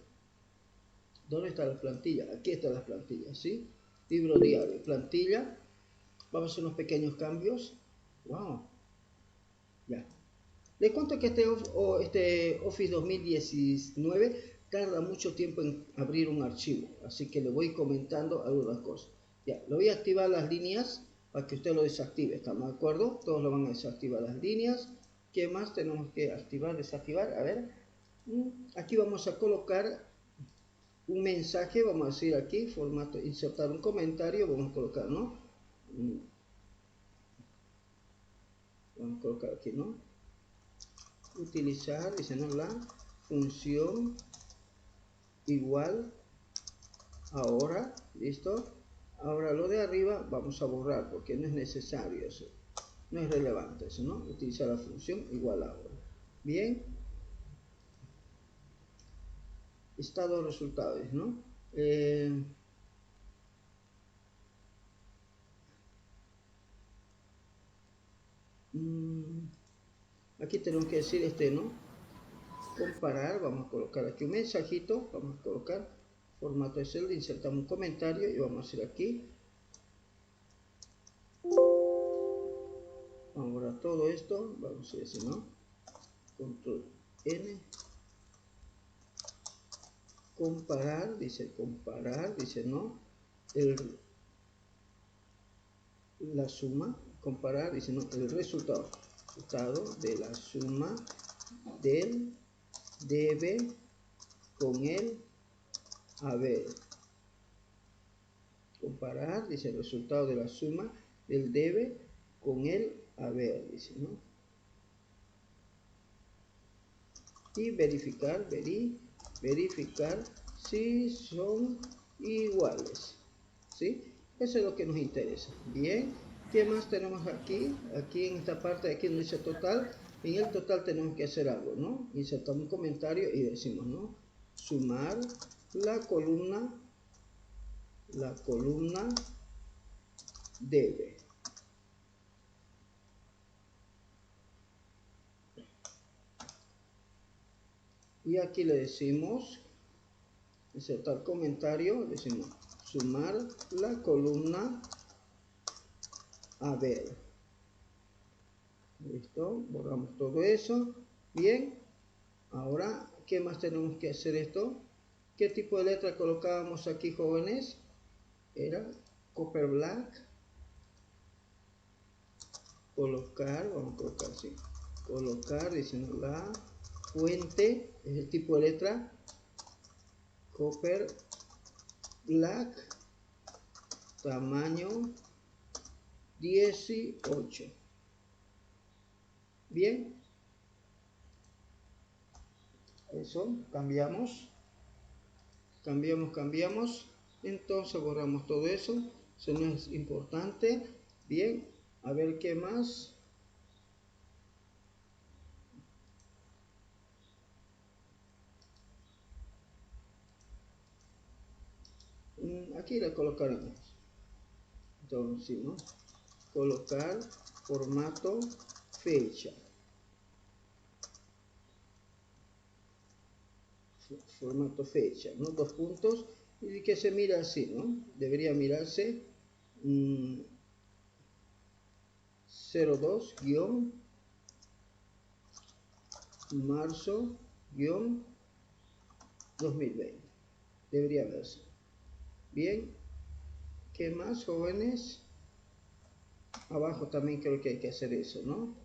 ¿Dónde está la plantilla? Aquí está la plantilla, ¿sí? Libro diario, plantilla. Vamos a hacer unos pequeños cambios. Wow. Ya. Les cuento que este Office 2019 tarda mucho tiempo en abrir un archivo, así que le voy comentando algunas cosas. Ya, le voy a activar las líneas para que usted lo desactive, ¿estamos de acuerdo? Todos lo van a desactivar las líneas. ¿Qué más tenemos que activar, desactivar? A ver, aquí vamos a colocar un mensaje, vamos a decir aquí, formato, insertar un comentario, vamos a colocar, ¿no? Vamos a colocar aquí, ¿no? Utilizar, dice, ¿no? La función igual ahora, ¿listo? Ahora lo de arriba vamos a borrar porque no es necesario eso, no es relevante eso, ¿no? Utilizar la función igual ahora. Bien, estado de resultados, ¿no? Aquí tenemos que decir ¿no? Comparar, vamos a colocar aquí un mensajito, vamos a colocar formato de celda, insertamos un comentario y vamos a hacer aquí. Vamos a borrar todo esto, vamos a decir, ¿no? Control N. Comparar, dice ¿no? La suma, comparar, dice, ¿no? El resultado de la suma del debe con el haber. Comparar, dice el resultado de la suma del debe con el haber, dice, ¿no? Y verificar, verificar si son iguales, ¿sí? Eso es lo que nos interesa. Bien, ¿qué más tenemos aquí? Aquí en esta parte de aquí donde dice total, en el total tenemos que hacer algo, ¿no? Insertamos un comentario y decimos, ¿no? Sumar la columna debe. Y aquí le decimos, insertar comentario, decimos sumar la columna haber. Listo, borramos todo eso. Bien, ahora, ¿qué más tenemos que hacer esto? ¿Qué tipo de letra colocábamos aquí, jóvenes? Era Copper Black. Colocar, vamos a colocar así. Colocar, diciendo la fuente, es el tipo de letra. Copper Black, tamaño 18. Bien, eso, cambiamos, entonces borramos todo eso, eso no es importante. Bien, a ver qué más. Aquí le colocaremos, entonces, ¿sí, no? Colocar formato fecha. Formato fecha, ¿no? Dos puntos, y que se mira así, ¿no? Debería mirarse 02-marzo-2020. Debería verse. Bien, ¿qué más, jóvenes? Abajo también creo que hay que hacer eso, ¿no?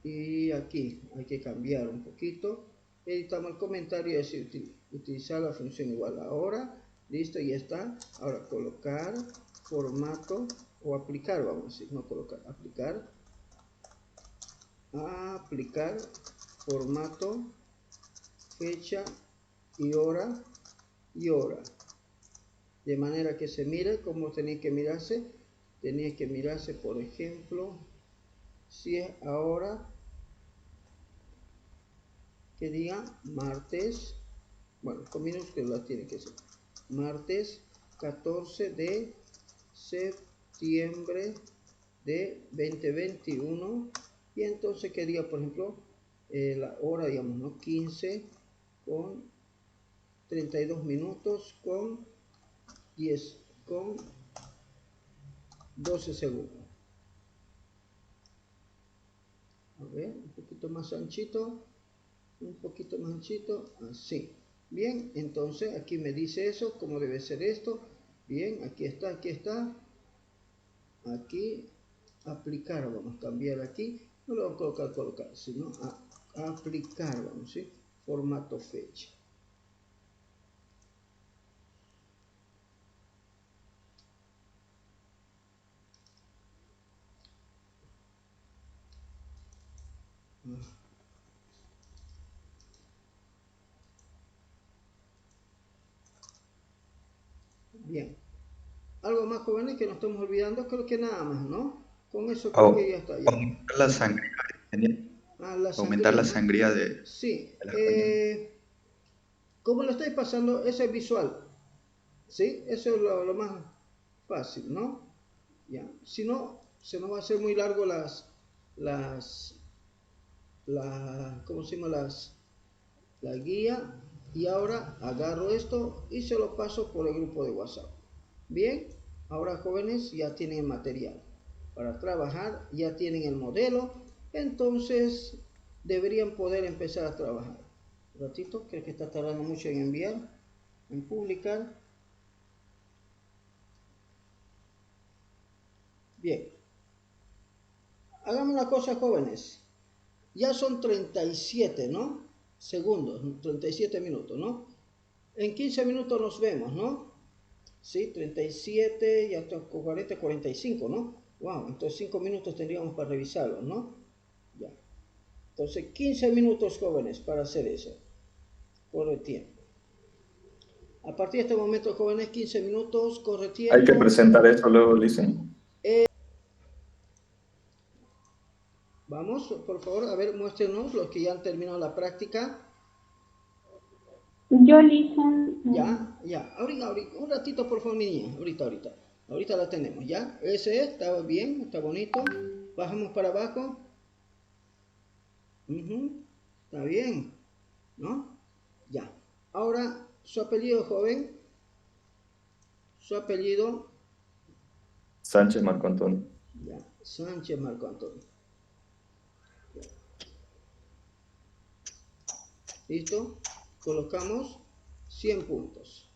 Y aquí hay que cambiar un poquito. Editamos el comentario y decir utilizar la función igual. Ahora, listo, ya está. Ahora colocar formato o aplicar, vamos a decir, no colocar, aplicar formato, fecha y hora de manera que se mire como tenía que mirarse. Por ejemplo, si es ahora, que diga martes, bueno, con minúsculas tiene que ser, martes 14 de septiembre de 2021, y entonces que diga, por ejemplo, la hora, digamos, ¿no? 15 con 32 minutos con 12 segundos. A ver, un poquito más anchito, así. Bien, entonces aquí me dice eso, cómo debe ser esto. Bien, aquí está. Aquí, aplicar, vamos a cambiar aquí. No lo vamos a colocar, sino aplicar, vamos, ¿sí? Formato fecha. Bien. Algo más, jóvenes, que nos estamos olvidando, creo que nada más, ¿no? Con eso creo que ya está. Ya. Aumentar la sangría. Aumentar la sangría de... Sí. Como lo estáis pasando, eso es visual. ¿Sí? Eso es lo más fácil, ¿no? Ya. Si no, se nos va a hacer muy largo ¿cómo se llama? La guía. Y ahora agarro esto y se lo paso por el grupo de WhatsApp. Bien, ahora, jóvenes, ya tienen el material para trabajar, ya tienen el modelo, entonces deberían poder empezar a trabajar. Un ratito, creo que está tardando mucho en enviar, en publicar. Bien, hagamos una cosa, jóvenes. Ya son 37, ¿no? Segundos, 37 minutos, ¿no? En 15 minutos nos vemos, ¿no? Sí, 37, ya tengo 40, 45, ¿no? Wow, entonces 5 minutos tendríamos para revisarlo, ¿no? Ya. Entonces 15 minutos, jóvenes, para hacer eso. Corre tiempo. A partir de este momento, jóvenes, 15 minutos, corre tiempo. Hay que presentar eso luego, dicen. Vamos, por favor, a ver, muéstrenos los que ya han terminado la práctica. Yo, Listen. Ya. Ahorita, un ratito, por favor, mi niña. Ahorita la tenemos, ¿ya? Ese está bien, está bonito. Bajamos para abajo. Está bien, ¿no? Ya. Ahora, su apellido, joven. Su apellido. Sánchez Marco Antonio. Ya, Sánchez Marco Antonio. Ya. ¿Listo? Colocamos 100 puntos.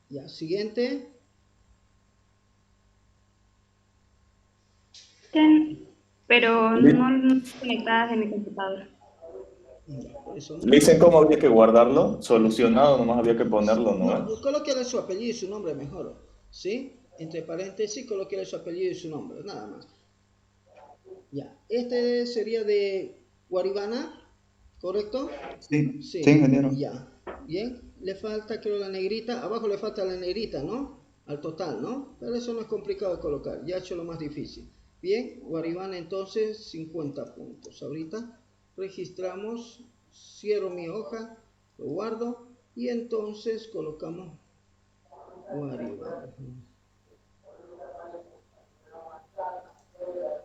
Ya, siguiente. Pero no conectadas en mi computadora. Dicen cómo había que guardarlo, solucionado, nomás había que ponerlo, ¿no? No, colóquele su apellido y su nombre mejor, ¿sí? Entre paréntesis, colóquele su apellido y su nombre, nada más. Ya, este sería de Guaribana, ¿correcto? Sí, ingeniero. Ya, bien. Le falta, creo, la negrita, abajo le falta la negrita, ¿no? Al total, ¿no? Pero eso no es complicado de colocar, ya he hecho lo más difícil. Bien, Guaribana entonces 50 puntos. Ahorita registramos, cierro mi hoja, lo guardo y entonces colocamos Guaribana.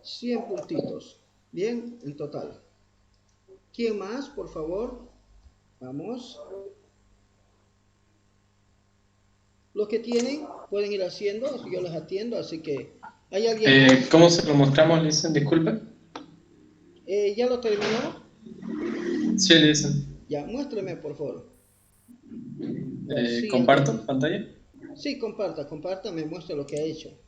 100 puntitos. Bien, en total. ¿Quién más, por favor? Vamos. Los que tienen pueden ir haciendo, yo les atiendo, así que ¿hay alguien más? ¿Cómo se lo mostramos, Listen? Disculpe. ¿Ya lo terminó? Sí, Listen. Ya, muéstrame, por favor. ¿Comparto pantalla? Sí, comparta, me muestra lo que ha hecho.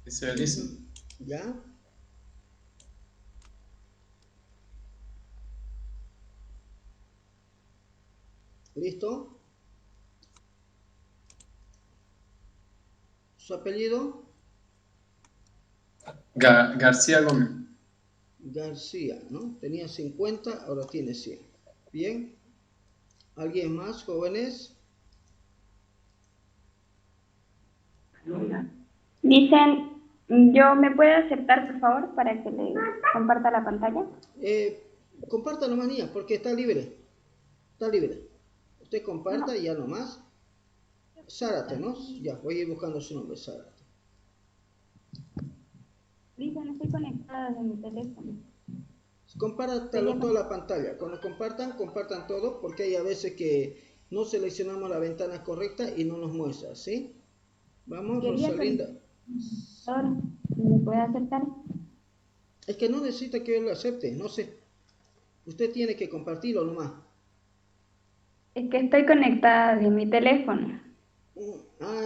¿Se ve, Listen? ¿Ya? ¿Listo? ¿Su apellido? García Gómez. García, ¿no? Tenía 50, ahora tiene 100. Bien. ¿Alguien más, jóvenes? Dicen, ¿yo me puede aceptar, por favor, para que le comparta la pantalla? Comparta nomás, niña, porque está libre. Está libre. Usted comparta y ya nomás. Zárate, ¿no? Ya, voy a ir buscando su nombre, Zárate. Dicen, estoy conectada desde mi teléfono. Compártalo toda la pantalla. Cuando compartan todo, porque hay a veces que no seleccionamos la ventana correcta y no nos muestra, ¿sí? Vamos, Rosalinda. ¿Me puede aceptar? Es que no necesita que yo lo acepte, no sé. Usted tiene que compartirlo nomás. Es que estoy conectada desde mi teléfono.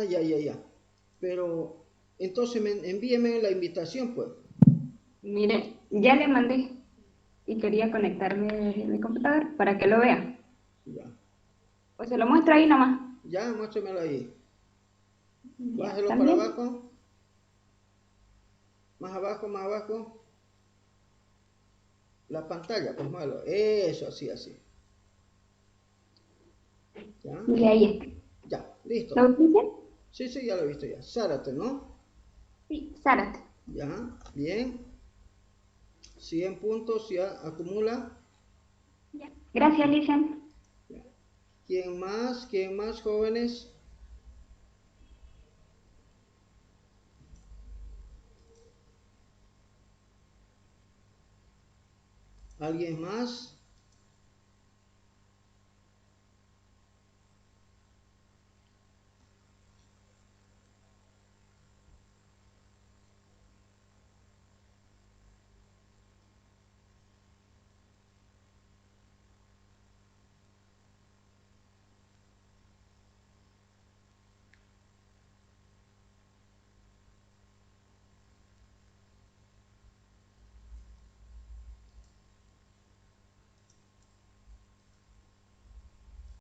Ya. Pero, entonces envíeme la invitación, pues. Mire, ya le mandé y quería conectarme desde mi computador para que lo vea. Ya. Pues se lo muestro ahí nomás. Ya, muéstremelo ahí. Bájelo para ¿también? abajo. Más abajo. La pantalla, pues malo. Eso, así. ¿Ya? Y ahí está. Ya, listo. ¿Lo viste? Sí, ya lo he visto ya. Zárate, ¿no? Sí, Zárate. Ya, bien. 100 puntos ya acumula. Ya. Gracias, Lisen. ¿Quién más, jóvenes? ¿Alguien más?